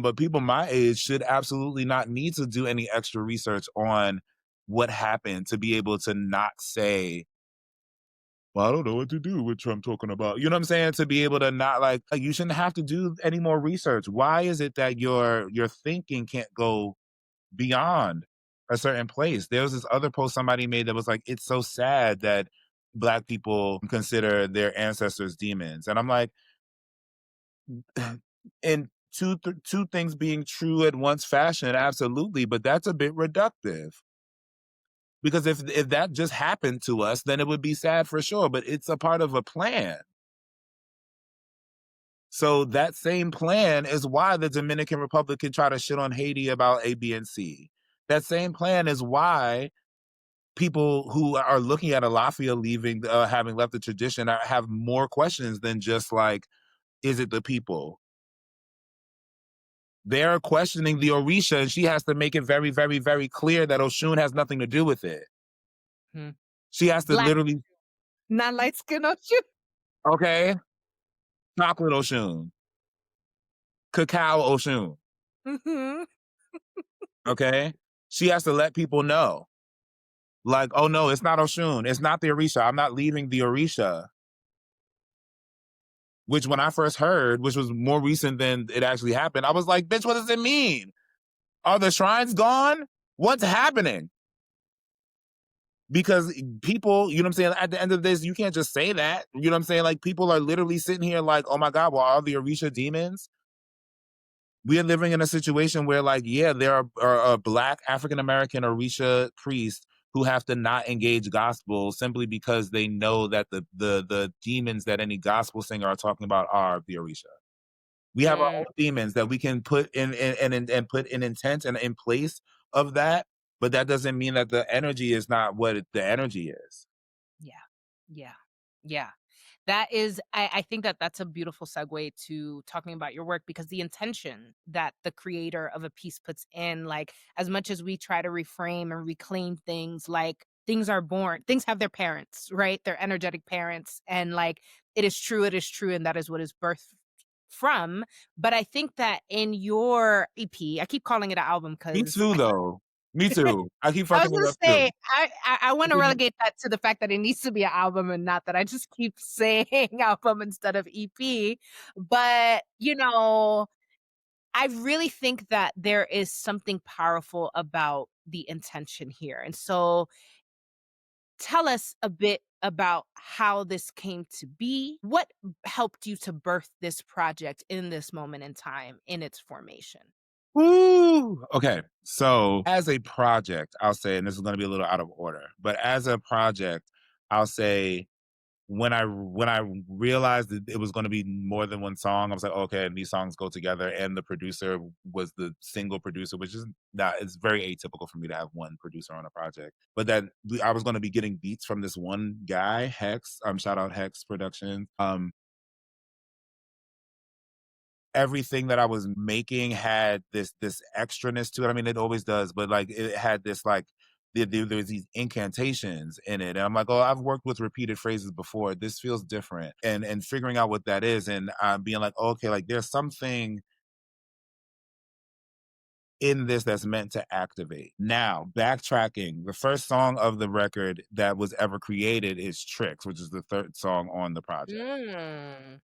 but people my age should absolutely not need to do any extra research on what happened to be able to not say, well, I don't know what to do with Trump talking about. You know what I'm saying? To be able to not like you shouldn't have to do any more research. Why is it that your thinking can't go beyond a certain place? There was this other post somebody made that was like, it's so sad that Black people consider their ancestors demons. And I'm like, in two things being true at once fashion, absolutely, but that's a bit reductive. Because if that just happened to us, then it would be sad for sure, but it's a part of a plan. So that same plan is why the Dominican Republic can try to shit on Haiti about A, B, and C. That same plan is why people who are looking at Alafia leaving, having left the tradition, have more questions than just like, is it the people? They're questioning the Orisha, and she has to make it very, very, very clear that Oshun has nothing to do with it. Hmm. She has to Black, literally, not light skin Ocha. okay, chocolate Oshun, cacao Oshun, Hmm. okay? She has to let people know, like, oh no, it's not Oshun. It's not the Orisha. I'm not leaving the Orisha. Which when I first heard, which was more recent than it actually happened, I was like, bitch, what does it mean? Are the shrines gone? What's happening? Because people, you know what I'm saying, at the end of this, you can't just say that. You know what I'm saying? Like, people are literally sitting here like, oh my God, well, are the Orisha demons? We are living in a situation where, like, yeah, there are Black African American Orisha priests who have to not engage gospel simply because they know that the demons that any gospel singer are talking about are the Orisha. We have our Mm, own demons that we can put and put in intent and in place of that, but that doesn't mean that the energy is not what the energy is. yeah, yeah, yeah. That is, I think that that's a beautiful segue to talking about your work because the intention that the creator of a piece puts in, like, as much as we try to reframe and reclaim things, like, things are born, things have their parents, right? Their energetic parents. And like, it is true, and that is what is birthed from. But I think that in your EP, I keep calling it an album Me because too, though. Me too. I keep I was fucking it gonna up too. say, I wanna relegate that to the fact that it needs to be an album and not that I just keep saying album instead of EP. But, I really think that there is something powerful about the intention here. And so tell us a bit about how this came to be. What helped you to birth this project in this moment in time in its formation? Woo! Okay, so as a project, I'll say, and this is going to be a little out of order, but as a project, I'll say when I realized that it was going to be more than one song, I was like, okay, and these songs go together. And the producer was the single producer, which is not, it's very atypical for me to have one producer on a project. But that I was going to be getting beats from this one guy, Hex. Shout out Hex Productions. Everything that I was making had this extraness to it. I mean, it always does, but like it had this like there's these incantations in it, and I'm like, oh, I've worked with repeated phrases before. This feels different, and figuring out what that is, and being like, oh, okay, like there's something in this that's meant to activate. Now, backtracking, the first song of the record that was ever created is Tricks, which is the third song on the project. Mm.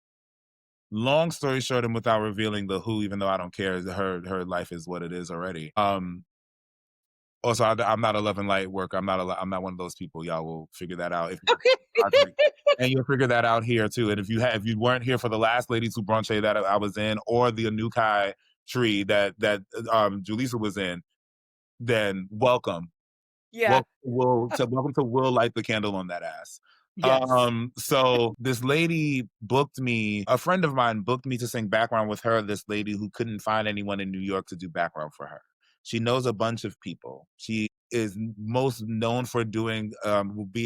Long story short, and without revealing the who, even though I don't care, her life is what it is already. Also, I'm not a love and light worker. I'm not one of those people. Y'all will figure that out if you Okay. project, and you'll figure that out here too. And if you weren't here for the last Ladies Who Bronché that I was in, or the Anukai tree that Julissa was in, then welcome. Yeah. Welcome to Will Light the Candle on that ass. Yes. So this lady booked me, a friend of mine booked me to sing background with her, this lady who couldn't find anyone in New York to do background for her. She knows a bunch of people. She is most known for being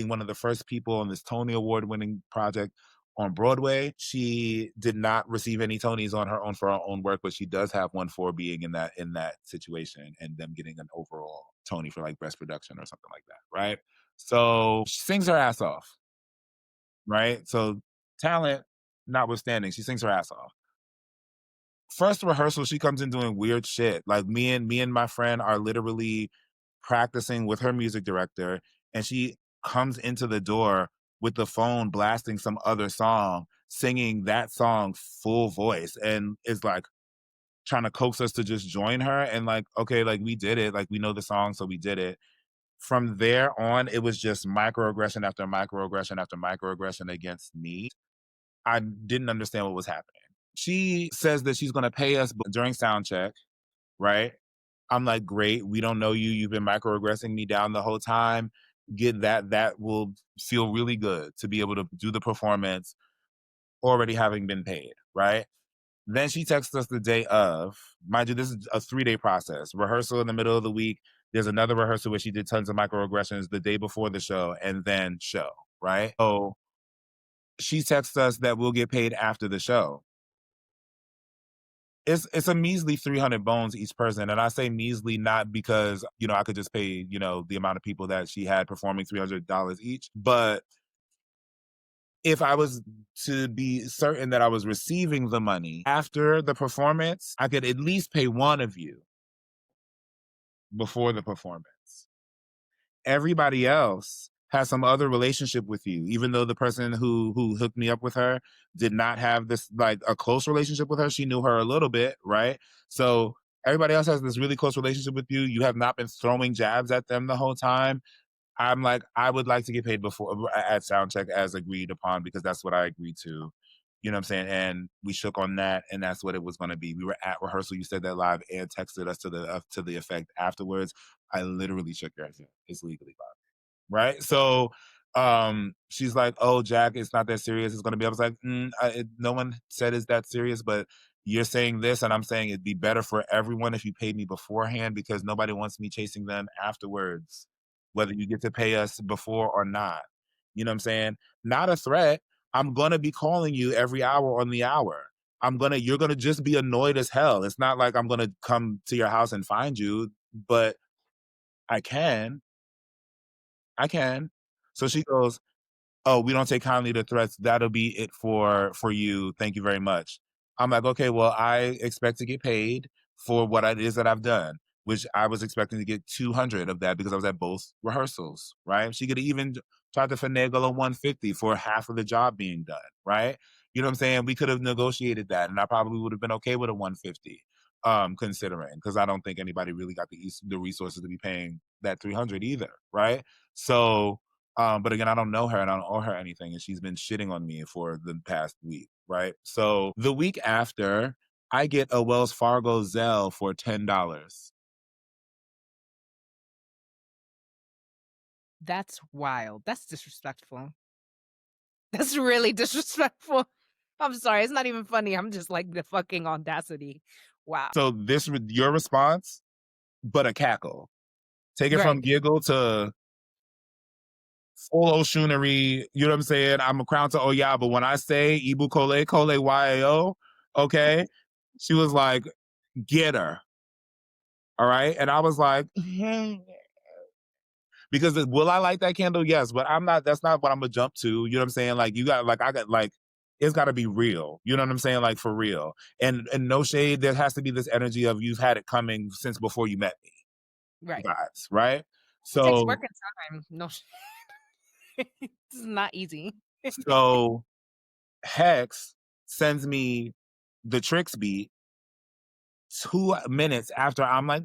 one of the first people on this Tony Award winning project on Broadway. She did not receive any Tonys on her own for her own work, but she does have one for being in that situation and them getting an overall Tony for like best production or something like that, right? So she sings her ass off, right? So talent notwithstanding, she sings her ass off. First rehearsal, she comes in doing weird shit. Like me and my friend are literally practicing with her music director, and she comes into the door with the phone blasting some other song, singing that song full voice, and is like trying to coax us to just join her. And like, okay, like we did it, like we know the song, so we did it. From there on, it was just microaggression after microaggression after microaggression against me. I didn't understand what was happening. She says that she's going to pay us during sound check, right? I'm like, great. We don't know you. You've been microaggressing me down the whole time. Get that. That will feel really good to be able to do the performance already having been paid, right? Then she texts us the day of. Mind you, this is a 3-day process. Rehearsal in the middle of the week, There's another rehearsal where she did tons of microaggressions the day before the show and then show, right? So she texts us that we'll get paid after the show. It's a measly 300 bones each person. And I say measly not because, I could just pay, the amount of people that she had performing $300 each. But if I was to be certain that I was receiving the money after the performance, I could at least pay one of you before the performance. Everybody else has some other relationship with you, even though the person who hooked me up with her did not have this like a close relationship with her. She knew her a little bit, right? So everybody else has this really close relationship with you. You have not been throwing jabs at them the whole time. I'm like, I would like to get paid before at soundcheck as agreed upon because that's what I agreed to. You know what I'm saying? And we shook on that, and that's what it was going to be. We were at rehearsal. You said that live and texted us to the effect afterwards. I literally shook your hand. It's legally binding, right? So she's like, "Oh, Jack, it's not that serious. It's going to be." I was like, "No one said it's that serious, but you're saying this, and I'm saying it'd be better for everyone if you paid me beforehand because nobody wants me chasing them afterwards, whether you get to pay us before or not." You know what I'm saying? Not a threat. I'm gonna be calling you every hour on the hour. You're gonna just be annoyed as hell. It's not like I'm gonna come to your house and find you, but I can. I can. So she goes, "Oh, we don't take kindly to threats. That'll be it for you. Thank you very much." I'm like, "Okay, well, I expect to get paid for what it is that I've done," which I was expecting to get 200 of that because I was at both rehearsals, right? She could even tried to finagle a 150 for half of the job being done, right? You know what I'm saying? We could have negotiated that, and I probably would have been okay with a 150, considering because I don't think anybody really got the resources to be paying that 300 either, right? So but again, I don't know her and I don't owe her anything. And she's been shitting on me for the past week, right? So the week after, I get a Wells Fargo Zelle for $10. That's wild. That's disrespectful. That's really disrespectful. I'm sorry. It's not even funny. I'm just like the fucking audacity. Wow. So your response, but a cackle. Take it Right. from giggle to full Oshunari. You know what I'm saying? I'm a crown to Oya, but when I say Ibu Kole YAO, okay, she was like, get her. All right. And I was like, because will I light that candle? Yes, but that's not what I'm gonna jump to. You know what I'm saying? Like it's gotta be real. You know what I'm saying? Like for real. And no shade, there has to be this energy of you've had it coming since before you met me. Right. Vibes, right? It takes So work and time. No, this is not easy. so Hex sends me the tricks beat 2 minutes after I'm like,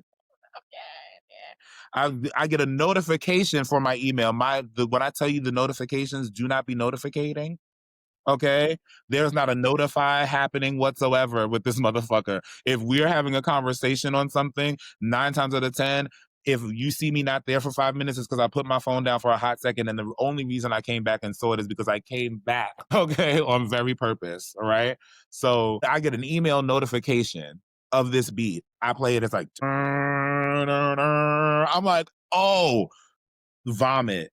I get a notification for my email. When I tell you the notifications do not be notificating, okay? There's not a notify happening whatsoever with this motherfucker. If we're having a conversation on something, 9 times out of 10, if you see me not there for 5 minutes, it's because I put my phone down for a hot second. And the only reason I came back and saw it is because I came back, okay, on very purpose. All right. So I get an email notification of this beat. I play it, it's like, I'm like, oh, vomit.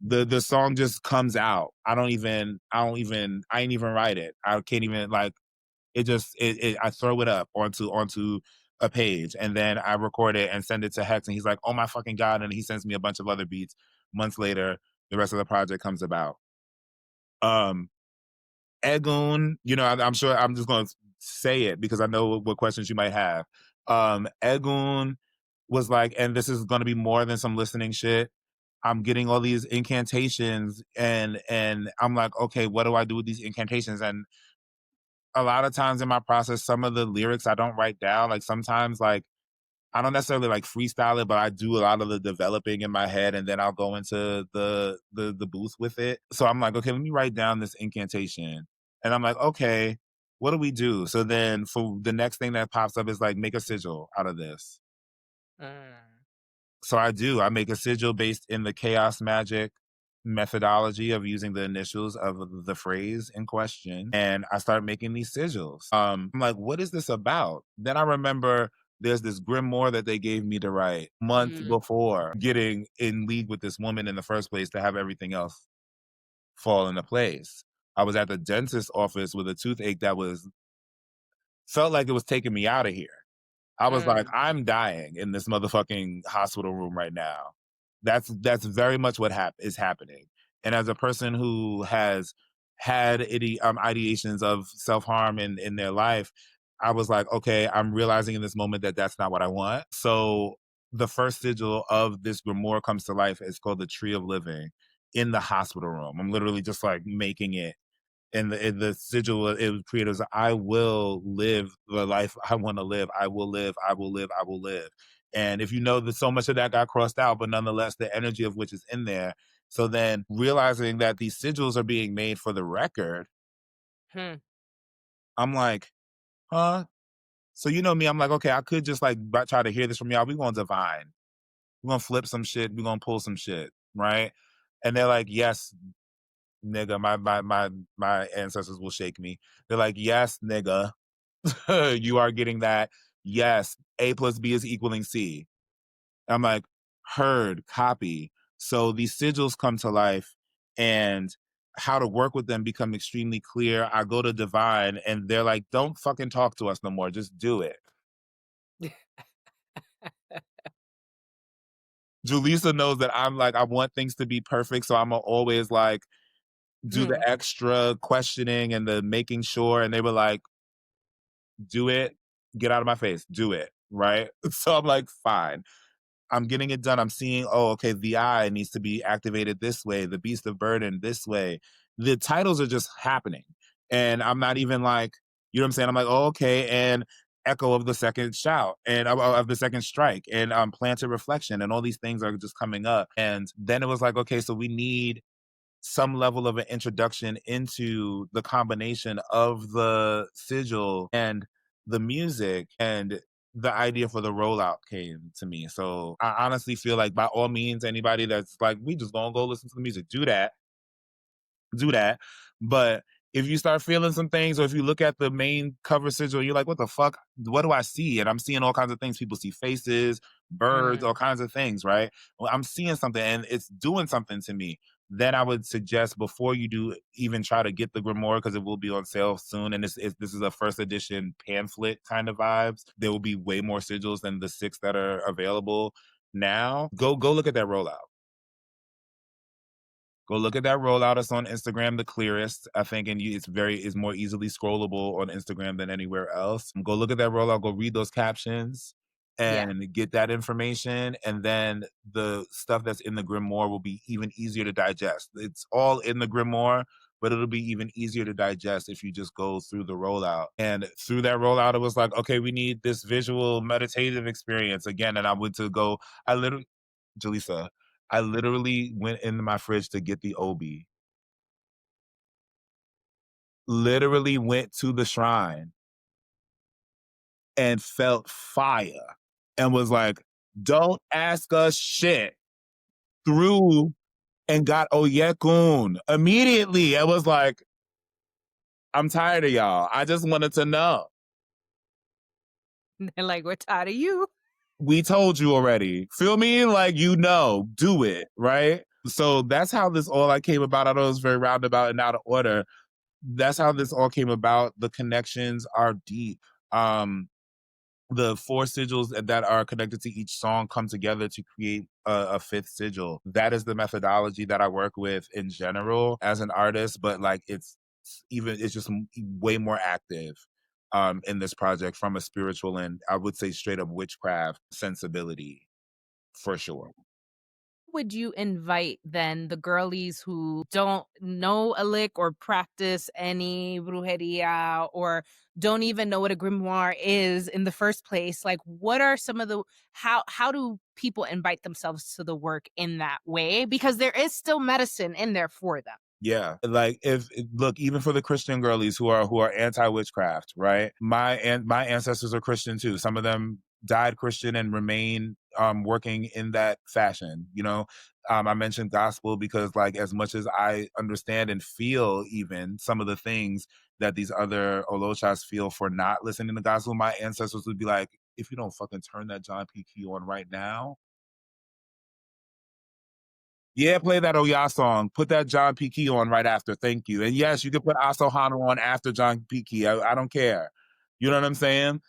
The song just comes out. I ain't even write it. I can't even like I throw it up onto a page and then I record it and send it to Hex and he's like, oh my fucking God. And he sends me a bunch of other beats. Months later, the rest of the project comes about. Egun, I'm sure I'm just gonna say it because I know what questions you might have. Egun was like, and this is gonna be more than some listening shit. I'm getting all these incantations and I'm like, okay, what do I do with these incantations? And a lot of times in my process, some of the lyrics I don't write down. Like sometimes like I don't necessarily like freestyle it, but I do a lot of the developing in my head and then I'll go into the booth with it. So I'm like, okay, let me write down this incantation. And I'm like, okay, what do we do? So then for the next thing that pops up is like make a sigil out of this. So I make a sigil based in the chaos magic methodology of using the initials of the phrase in question. And I start making these sigils. I'm like, what is this about? Then I remember There's this grimoire that they gave me to write months Mm, before getting in league with this woman in the first place to have everything else fall into place. I was at the dentist's office with a toothache that was felt like it was taking me out of here. I was like, mm, "I'm dying in this motherfucking hospital room right now." That's very much what is happening. And as a person who has had ideations of self-harm in their life, I was like, "Okay, I'm realizing in this moment that that's not what I want." So the first sigil of this grimoire comes to life. It's called the Tree of Living in the hospital room. I'm literally just like making it and the sigil it was created as I will live the life I want to live. I will live. I will live. I will live. And if you know that so much of that got crossed out, but nonetheless the energy of which is in there. So then realizing that these sigils are being made for the record, hmm. I'm like, huh? So you know me, I'm like, okay, I could just like try to hear this from y'all. We gonna divine. We're gonna flip some shit. We're gonna pull some shit, right? And they're like, yes, nigga. My ancestors will shake me. They're like, yes, nigga. You are getting that. Yes, A plus B is equaling C. I'm like, heard, copy. So these sigils come to life and how to work with them become extremely clear. I go to Divine and they're like, don't fucking talk to us no more. Just do it. Julissa knows that I'm like, I want things to be perfect. So I'm always like, do the Hmm. extra questioning and the making sure. And they were like, do it, get out of my face, do it. Right. So I'm like, fine. I'm getting it done. I'm seeing, oh, okay, the eye needs to be activated this way, the beast of burden this way. The titles are just happening. And I'm not even like, you know what I'm saying? I'm like, oh, okay. And echo of the second shout and of the second strike and planted reflection and all these things are just coming up. And then it was like, okay, so we need some level of an introduction into the combination of the sigil and the music and the idea for the rollout came to me. So I honestly feel like by all means, anybody that's like, we just gonna go listen to the music, do that. But if you start feeling some things, or if you look at the main cover sigil, you're like, what the fuck? What do I see? And I'm seeing all kinds of things. People see faces, birds, Mm. all kinds of things, right? Well, I'm seeing something and it's doing something to me. Then I would suggest before you do even try to get the grimoire, because it will be on sale soon. And this is a first edition pamphlet kind of vibes. There will be way more sigils than the 6 that are available now. Go look at that rollout. Go look at that rollout. It's on Instagram the clearest, I think, and it's more easily scrollable on Instagram than anywhere else. Go look at that rollout, go read those captions Yeah. and get that information. And then the stuff that's in the grimoire will be even easier to digest. It's all in the grimoire, but it'll be even easier to digest if you just go through the rollout. And through that rollout, it was like, okay, we need this visual meditative experience again. And I went to go, I literally, Julissa, I literally went into my fridge to get the Obi. Literally went to the shrine and felt fire and was like, don't ask us shit. Through and got Oyekun immediately. I was like, I'm tired of y'all. I just wanted to know. They're like, we're tired of you. We told you already. Feel me? Like, do it, right? So that's how this all I came about. I know it's very roundabout and out of order. That's how this all came about. The connections are deep. The 4 sigils that are connected to each song come together to create a 5th sigil. That is the methodology that I work with in general as an artist, but like it's just way more active in this project from a spiritual and I would say straight up witchcraft sensibility for sure. Would you invite then the girlies who don't know a lick or practice any brujeria or don't even know what a grimoire is in the first place? Like, what are some of the how do people invite themselves to the work in that way? Because there is still medicine in there for them. Yeah, like if look, even for the Christian girlies who are anti witchcraft, right? My ancestors are Christian too. Some of them died Christian and remain working in that fashion. I mentioned gospel because like as much as I understand and feel even some of the things that these other Olochas feel for not listening to gospel, my ancestors would be like, if you don't fucking turn that John P. Key on right now. Yeah, play that Oya song. Put that John P. Key on right after. Thank you. And yes, you can put Asohana on after John P. Key. I don't care. You know what I'm saying?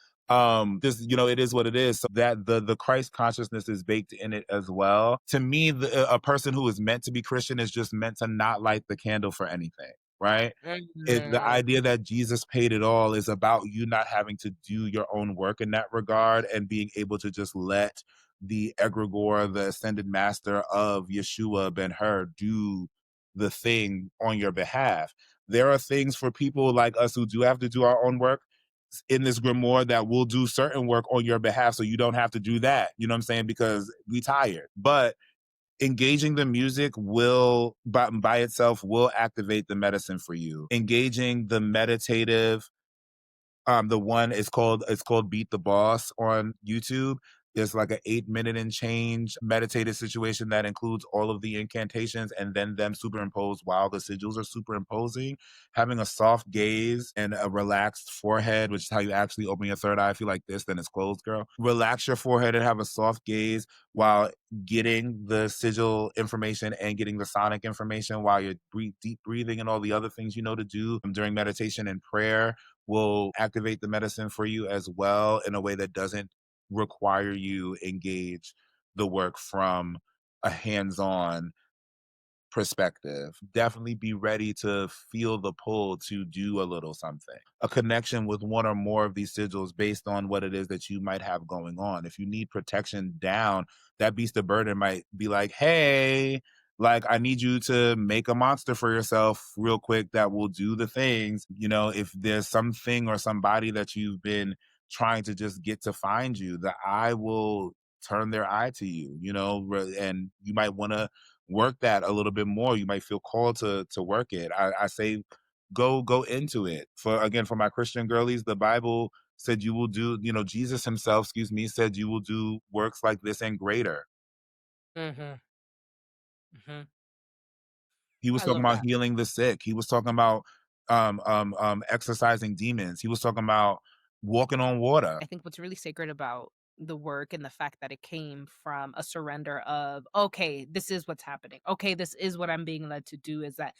This, it is what it is. So that the Christ consciousness is baked in it as well. To me, a person who is meant to be Christian is just meant to not light the candle for anything, right? The Mhm. idea that Jesus paid it all is about you not having to do your own work in that regard and being able to just let the egregore, the ascended master of Yeshua Ben Hur, do the thing on your behalf. There are things for people like us who do have to do our own work in this grimoire that will do certain work on your behalf so you don't have to do that. You know what I'm saying? Because we tired. But engaging the music will by itself will activate the medicine for you. Engaging the meditative, the one is called it's called Beat the Boss on YouTube. There's like an 8 minute and change meditative situation that includes all of the incantations and then them superimposed while the sigils are superimposing. Having a soft gaze and a relaxed forehead, which is how you actually open your third eye. If you like this, then it's closed, girl. Relax your forehead and have a soft gaze while getting the sigil information and getting the sonic information while you're deep breathing and all the other things you know to do during meditation and prayer will activate the medicine for you as well in a way that doesn't require you engage the work from a hands-on perspective. Definitely be ready to feel the pull to do a little something. A connection with one or more of these sigils based on what it is that you might have going on. If you need protection down, that beast of burden might be like, hey, like I need you to make a monster for yourself real quick that will do the things. If there's something or somebody that you've been trying to just get to find you, the eye will turn their eye to you, and you might want to work that a little bit more. You might feel called to work it. I say go into it. For my Christian girlies, the Bible said you will do, Jesus himself, excuse me, said you will do works like this and greater. Mhm. Mhm. He was I talking love about that. healing the sick. He was talking about exorcising demons. He was talking about walking on water. I think what's really sacred about the work and the fact that it came from a surrender of, okay, this is what's happening. Okay, this is what I'm being led to do, is that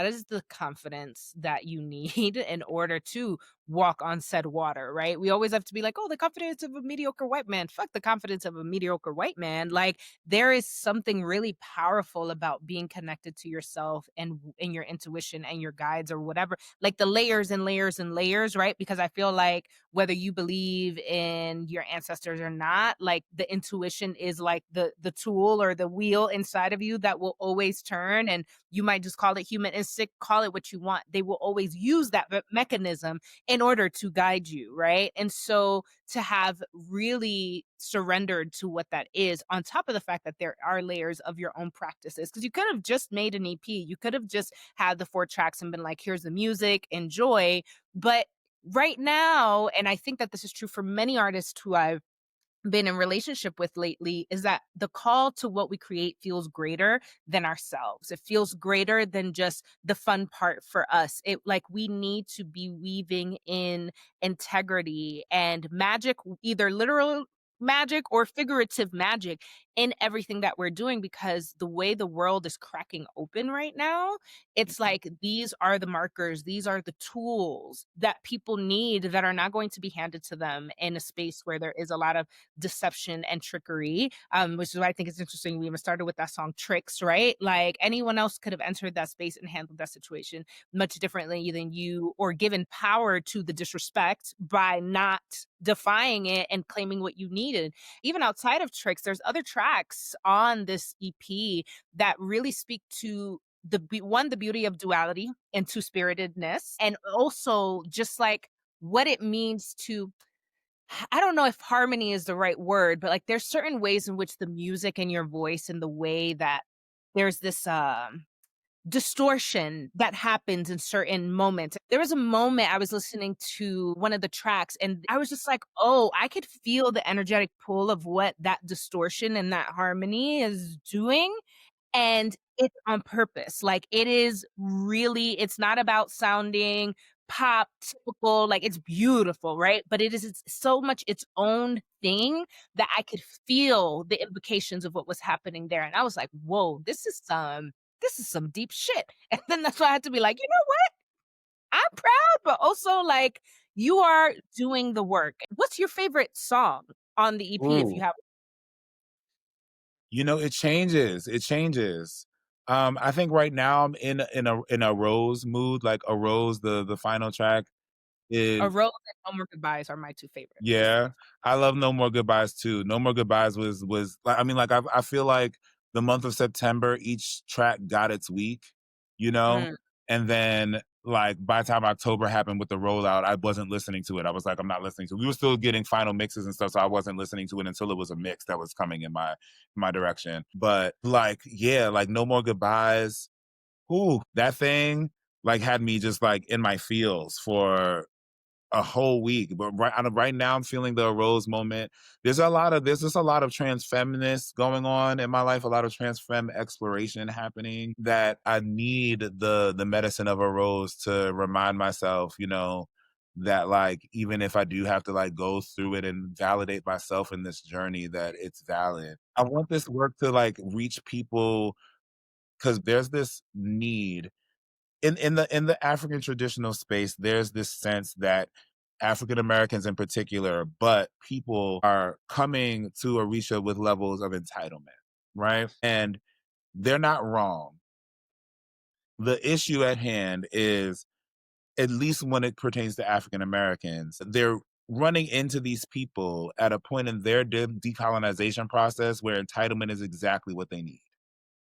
is the confidence that you need in order to walk on said water, right? We always have to be like, oh, the confidence of a mediocre white man. Fuck the confidence of a mediocre white man. Like, there is something really powerful about being connected to yourself and in your intuition and your guides or whatever, like the layers and layers and layers, right? Because I feel like whether you believe in your ancestors or not, like the intuition is like the tool or the wheel inside of you that will always turn. And you might just call it human instinct, call it what you want. They will always use that mechanism in order to guide you, right? And so to have really surrendered to what that is, on top of the fact that there are layers of your own practices, because you could have just made an EP, you could have just had the 4 tracks and been like, here's the music, enjoy. But right now, and I think that this is true for many artists who I've been in relationship with lately, is that the call to what we create feels greater than ourselves. It feels greater than just the fun part for us. It like we need to be weaving in integrity and magic, either literal magic or figurative magic in everything that we're doing, because the way the world is cracking open right now, it's like these are the markers, these are the tools that people need that are not going to be handed to them in a space where there is a lot of deception and trickery, which is why I think it's interesting. We even started with that song Tricks, right? Like anyone else could have entered that space and handled that situation much differently than you, or given power to the disrespect by not defying it and claiming what you needed. Even outside of Tricks, there's other tracks on this EP that really speak to the beauty of duality and two-spiritedness, and also just like what it means to, I don't know if harmony is the right word, but like there's certain ways in which the music and your voice and the way that there's this distortion that happens in certain moments. There was a moment I was listening to one of the tracks and I was just like, "Oh, I could feel the energetic pull of what that distortion and that harmony is doing." And it's on purpose. Like, it is really, it's not about sounding pop, typical, like, it's beautiful, right? But it's so much its own thing that I could feel the implications of what was happening there, and I was like, "Whoa, this is some deep shit." And then that's why I had to be like, "You know what? I'm proud, but also, like, you are doing the work." What's your favorite song on the EP if you Ooh. have You know, it changes. It changes. I think right now I'm in a rose mood. Like a rose, the final track a is Rose and No More Goodbyes are my 2 favorites, just yeah. I love No More Goodbyes too. No More Goodbyes was like I mean, like I feel like the month of September, each track got its week, you know? mm, And then like by the time October happened with the rollout, I wasn't listening to it. I was like, I'm not listening to it. We were still getting final mixes and stuff, so I wasn't listening to it until it was a mix that was coming in my direction. But like, yeah, like No More Goodbyes. Ooh, that thing like had me just like in my feels for a whole week. But right now, I'm feeling the rose moment. There's just a lot of trans feminists going on in my life. A lot of trans femme exploration happening. That I need the medicine of a rose to remind myself, that like even if I do have to like go through it and validate myself in this journey, that it's valid. I want this work to like reach people because there's this need in the African traditional space, there's this sense that African Americans in particular, but people are coming to Orisha with levels of entitlement, right? And they're not wrong. The issue at hand is, at least when it pertains to African Americans, they're running into these people at a point in their decolonization process where entitlement is exactly what they need,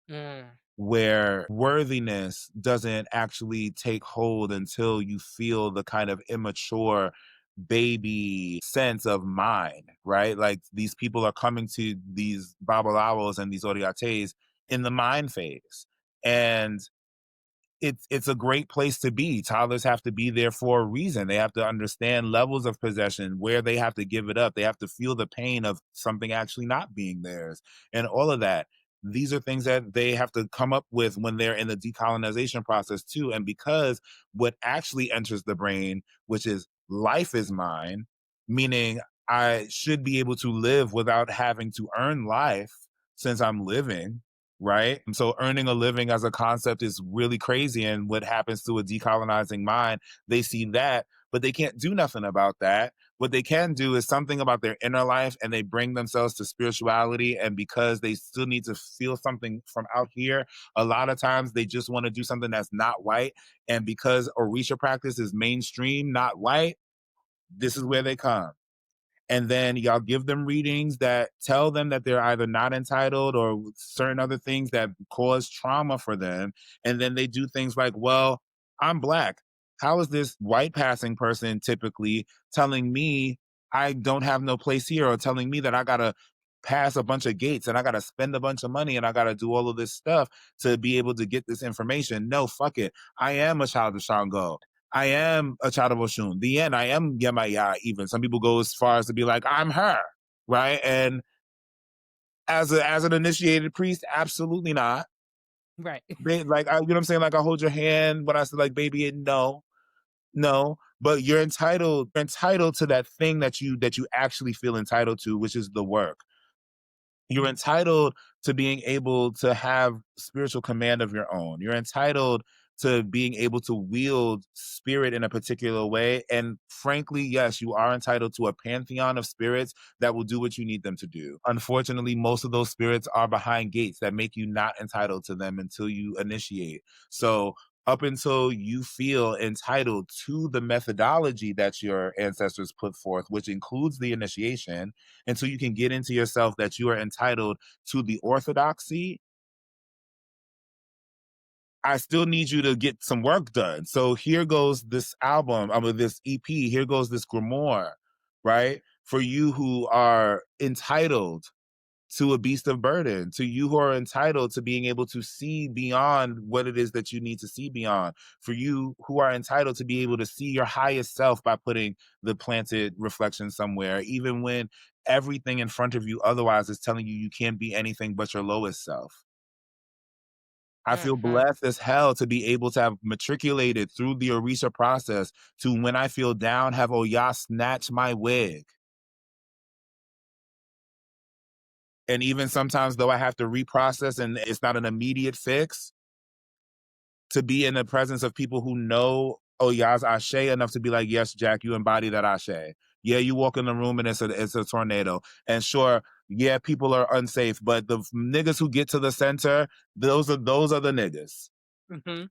mm, where worthiness doesn't actually take hold until you feel the kind of immature baby sense of mind, right? Like these people are coming to these babalawos and these oriates in the mind phase. And it's a great place to be. Toddlers have to be there for a reason. They have to understand levels of possession, where they have to give it up. They have to feel the pain of something actually not being theirs and all of that. These are things that they have to come up with when they're in the decolonization process too. And because what actually enters the brain, which is life is mine, meaning I should be able to live without having to earn life since I'm living, right? And so earning a living as a concept is really crazy. And what happens to a decolonizing mind, they see that, but they can't do nothing about that. What they can do is something about their inner life, and they bring themselves to spirituality. And because they still need to feel something from out here, a lot of times they just want to do something that's not white. And because Orisha practice is mainstream, not white, this is where they come. And then y'all give them readings that tell them that they're either not entitled or certain other things that cause trauma for them. And then they do things like, well, I'm black. How is this white passing person typically telling me I don't have no place here, or telling me that I gotta pass a bunch of gates and I gotta spend a bunch of money and I gotta do all of this stuff to be able to get this information? No, fuck it. I am a child of Shango. I am a child of Oshun. The end, I am Yemaya even. Some people go as far as to be like, I'm her, right? And as an initiated priest, absolutely not. right. Like, you know what I'm saying? Like, I hold your hand when I say like, baby, no, no. But you're entitled to that thing that you actually feel entitled to, which is the work. You're entitled to being able to have spiritual command of your own. You're entitled to being able to wield spirit in a particular way. And frankly, yes, you are entitled to a pantheon of spirits that will do what you need them to do. Unfortunately, most of those spirits are behind gates that make you not entitled to them until you initiate. So, up until you feel entitled to the methodology that your ancestors put forth, which includes the initiation, until you can get into yourself that you are entitled to the orthodoxy, I still need you to get some work done. So here goes this album, I mean, this EP, here goes this grimoire, right? For you who are entitled to a beast of burden, to you who are entitled to being able to see beyond what it is that you need to see beyond, for you who are entitled to be able to see your highest self by putting the planted reflection somewhere, even when everything in front of you otherwise is telling you you can't be anything but your lowest self. I feel blessed as hell to be able to have matriculated through the Orisha process to when I feel down, have Oya snatch my wig. And even sometimes, though I have to reprocess and it's not an immediate fix, to be in the presence of people who know Oya's Ashe enough to be like, yes, Jack, you embody that Ashe. Yeah, you walk in the room and it's a tornado. And sure, yeah, people are unsafe, but the niggas who get to the center, those are the niggas. Mm-hmm.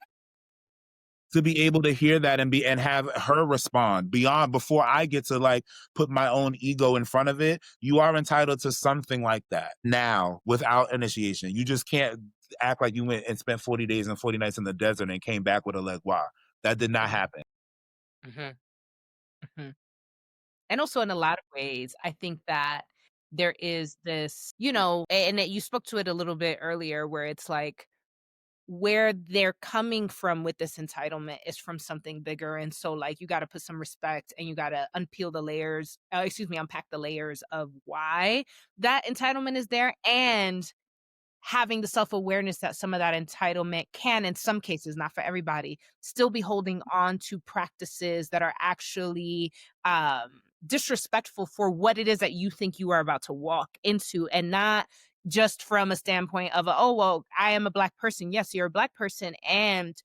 To be able to hear that and have her respond beyond before I get to like put my own ego in front of it. You are entitled to something like that now without initiation. You just can't act like you went and spent 40 days and 40 nights in the desert and came back with a leg. Wow, that did not happen. Mm-hmm. Mm-hmm. And also in a lot of ways, I think that there is this, and you spoke to it a little bit earlier, where it's like where they're coming from with this entitlement is from something bigger. And so like you got to put some respect and you got to unpack the layers of why that entitlement is there, and having the self-awareness that some of that entitlement can, in some cases, not for everybody, still be holding on to practices that are actually disrespectful for what it is that you think you are about to walk into, and not just from a standpoint of, oh, well, I am a Black person. Yes, you're a Black person. And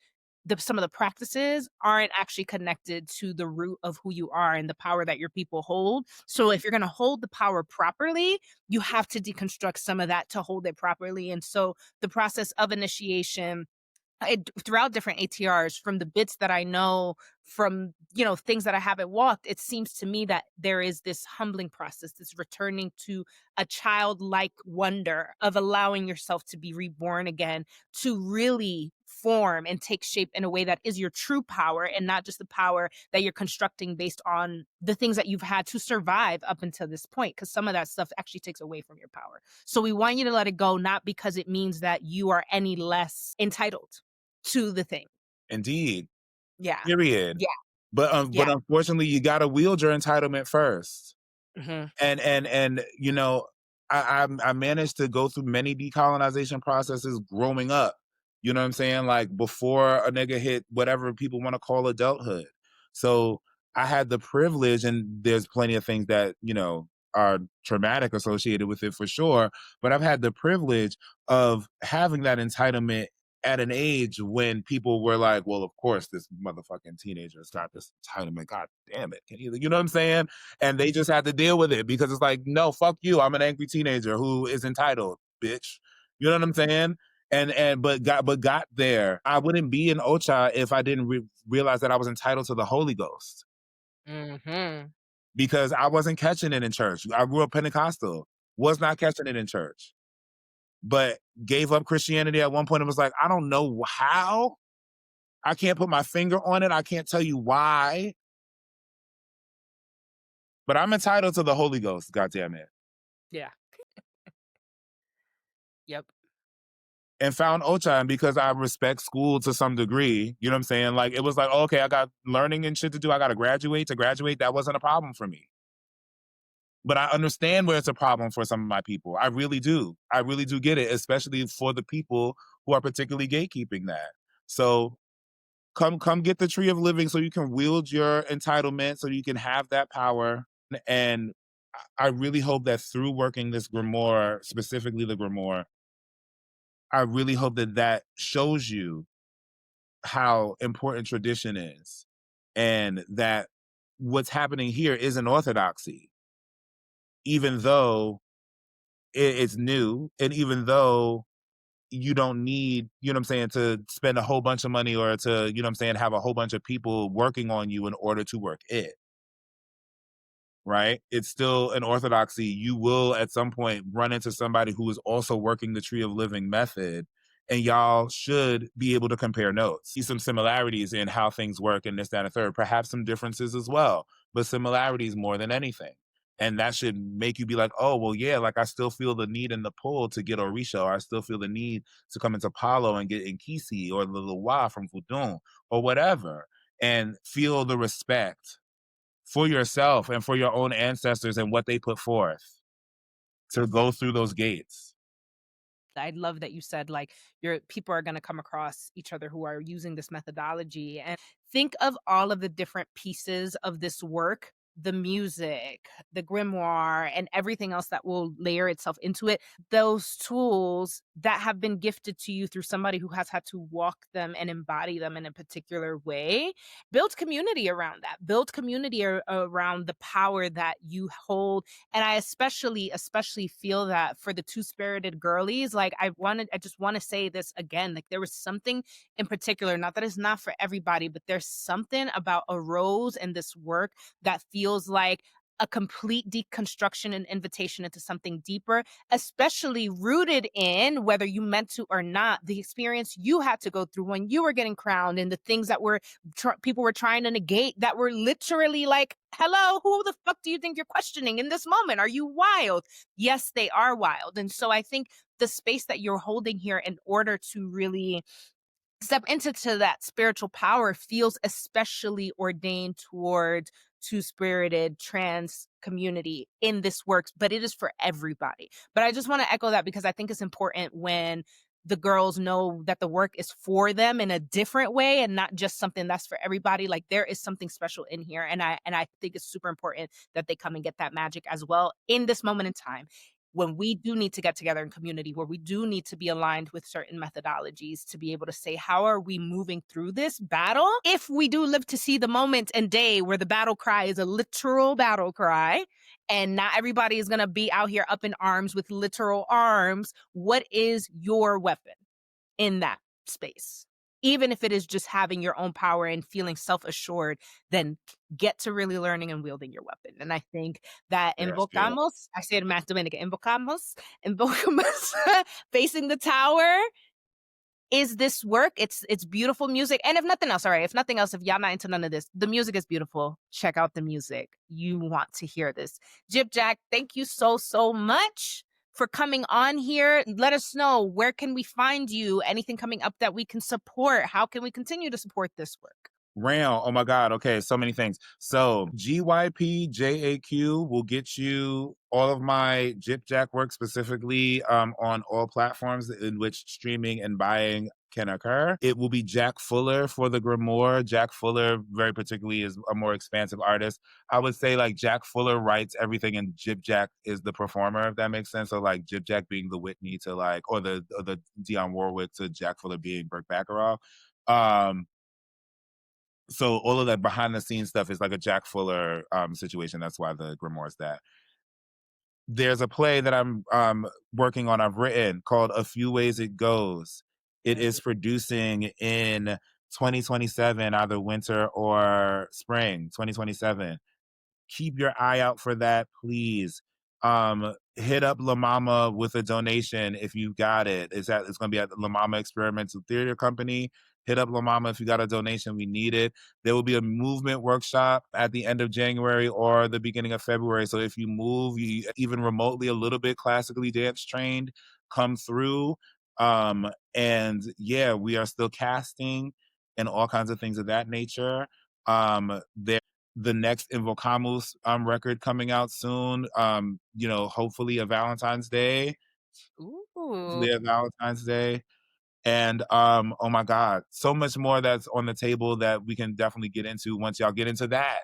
some of the practices aren't actually connected to the root of who you are and the power that your people hold. So if you're going to hold the power properly, you have to deconstruct some of that to hold it properly. And so the process of initiation, throughout different ATRs, from the bits that I know, from things that I haven't walked, it seems to me that there is this humbling process, this returning to a childlike wonder of allowing yourself to be reborn again, to really form and take shape in a way that is your true power, and not just the power that you're constructing based on the things that you've had to survive up until this point, because some of that stuff actually takes away from your power. So we want you to let it go, not because it means that you are any less entitled to the thing. Indeed. Yeah. Period. Yeah. But Yeah. unfortunately, you got to wield your entitlement first. Mm-hmm. And I managed to go through many decolonization processes growing up. You know what I'm saying? Like before a nigga hit whatever people want to call adulthood. So I had the privilege, and there's plenty of things that, are traumatic associated with it for sure. But I've had the privilege of having that entitlement at an age when people were like, well, of course, this motherfucking teenager's got this entitlement. God damn it. You know what I'm saying? And they just had to deal with it because it's like, no, fuck you. I'm an angry teenager who is entitled, bitch. You know what I'm saying? But got there. I wouldn't be in Ocha if I didn't realize that I was entitled to the Holy Ghost, Mm-hmm. because I wasn't catching it in church. I grew up Pentecostal, was not catching it in church, but gave up Christianity at one point and was like, I don't know how. I can't put my finger on it. I can't tell you why. But I'm entitled to the Holy Ghost, goddammit. Yeah. Yep. And found Ocha, and because I respect school to some degree, you know what I'm saying? Like, it was like, oh, okay, I got learning and shit to do. I got to graduate. To graduate, that wasn't a problem for me. But I understand where it's a problem for some of my people. I really do. I really do get it, especially for the people who are particularly gatekeeping that. So come get the tree of living so you can wield your entitlement, so you can have that power. And I really hope that through working this grimoire, specifically the grimoire, I really hope that that shows you how important tradition is, and that what's happening here is an orthodoxy, even though it's new, and even though you don't need, you know what I'm saying, to spend a whole bunch of money or to, you know what I'm saying, have a whole bunch of people working on you in order to work it. Right? It's still an orthodoxy. You will at some point run into somebody who is also working the tree of living method, and y'all should be able to compare notes. See some similarities in how things work and this, that, and a third. Perhaps some differences as well, but similarities more than anything. And that should make you be like, oh, well, yeah, like I still feel the need and the pull to get Orisha, or I still feel the need to come into Palo and get Inkisi or the Loa from Fudun or whatever, and feel the respect for yourself and for your own ancestors and what they put forth to go through those gates. I love that you said like your people are going to come across each other who are using this methodology, and think of all of the different pieces of this work, the music, the grimoire, and everything else that will layer itself into it. Those tools that have been gifted to you through somebody who has had to walk them and embody them in a particular way. Build community around that. Build community around the power that you hold. And I especially feel that for the two-spirited girlies, like I just want to say this again, like there was something in particular, not that it's not for everybody, but there's something about a rose and this work that feels like a complete deconstruction and invitation into something deeper, especially rooted in, whether you meant to or not, the experience you had to go through when you were getting crowned, and the things that were people were trying to negate, that were literally like, hello, who the fuck do you think you're questioning in this moment? Are you wild? Yes, they are wild. And so I think the space that you're holding here in order to really step into that spiritual power feels especially ordained toward two-spirited trans community in this works, but it is for everybody. But I just want to echo that because I think it's important when the girls know that the work is for them in a different way and not just something that's for everybody. Like there is something special in here, and I think it's super important that they come and get that magic as well in this moment in time when we do need to get together in community, where we do need to be aligned with certain methodologies to be able to say, how are we moving through this battle? If we do live to see the moment and day where the battle cry is a literal battle cry, and not everybody is going to be out here up in arms with literal arms, what is your weapon in that space? Even if it is just having your own power and feeling self-assured, then get to really learning and wielding your weapon. And I think that Yes, yeah. Invocamos, I say it in Math Dominican, Invocamus, facing the tower is this work. It's beautiful music. And if nothing else, all right, if nothing else, if y'all not into none of this, the music is beautiful. Check out the music. You want to hear this. GypjaQ, thank you so much for coming on here. Let us know, where can we find you? Anything coming up that we can support? How can we continue to support this work? Rail. Oh my God. Okay. So many things. So GypjaQ will get you all of my GypjaQ work, specifically on all platforms in which streaming and buying can occur. It will be Jack Fuller for the Grimoire. Jack Fuller, very particularly, is a more expansive artist. I would say like Jack Fuller writes everything and GypjaQ is the performer, if that makes sense. So like GypjaQ being the Whitney to like, or the Dionne Warwick to Jack Fuller being Burt Bacharach. So all of that behind the scenes stuff is like a Jack Fuller situation. That's why the Grimoire is that. There's a play that I'm working on, I've written, called A Few Ways It Goes. It is producing in 2027, either winter or spring 2027. Keep your eye out for that, please. Hit up La Mama with a donation if you got it. It's going to be at the La Mama Experimental Theater Company. Hit up La Mama if you got a donation. We need it. There will be a movement workshop at the end of January or the beginning of February. So if you move, you even remotely a little bit classically dance trained, come through. And yeah, we are still casting and all kinds of things of that nature. There the next Invocamus record coming out soon. Hopefully a Valentine's Day. Ooh, Hopefully a Valentine's Day. And oh my God, so much more that's on the table that we can definitely get into once y'all get into that.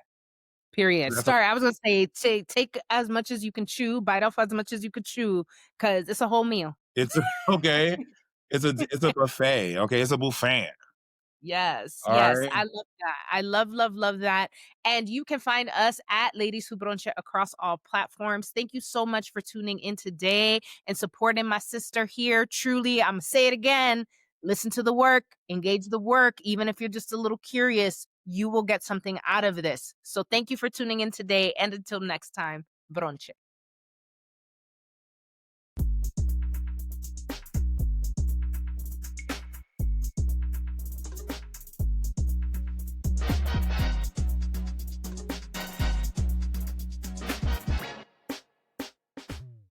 period. That's a, Sorry, I was gonna say take as much as you can chew, bite off as much as you could chew, because it's a whole meal. it's okay. It's a buffet. Okay, it's a buffet. Yes, All yes. right. I love that. I love that. And you can find us at Ladies Who Bronché across all platforms. Thank you so much for tuning in today and supporting my sister here. Truly, I'm gonna say it again. Listen to the work, engage the work. Even if you're just a little curious, you will get something out of this. So thank you for tuning in today. And until next time, Bronche.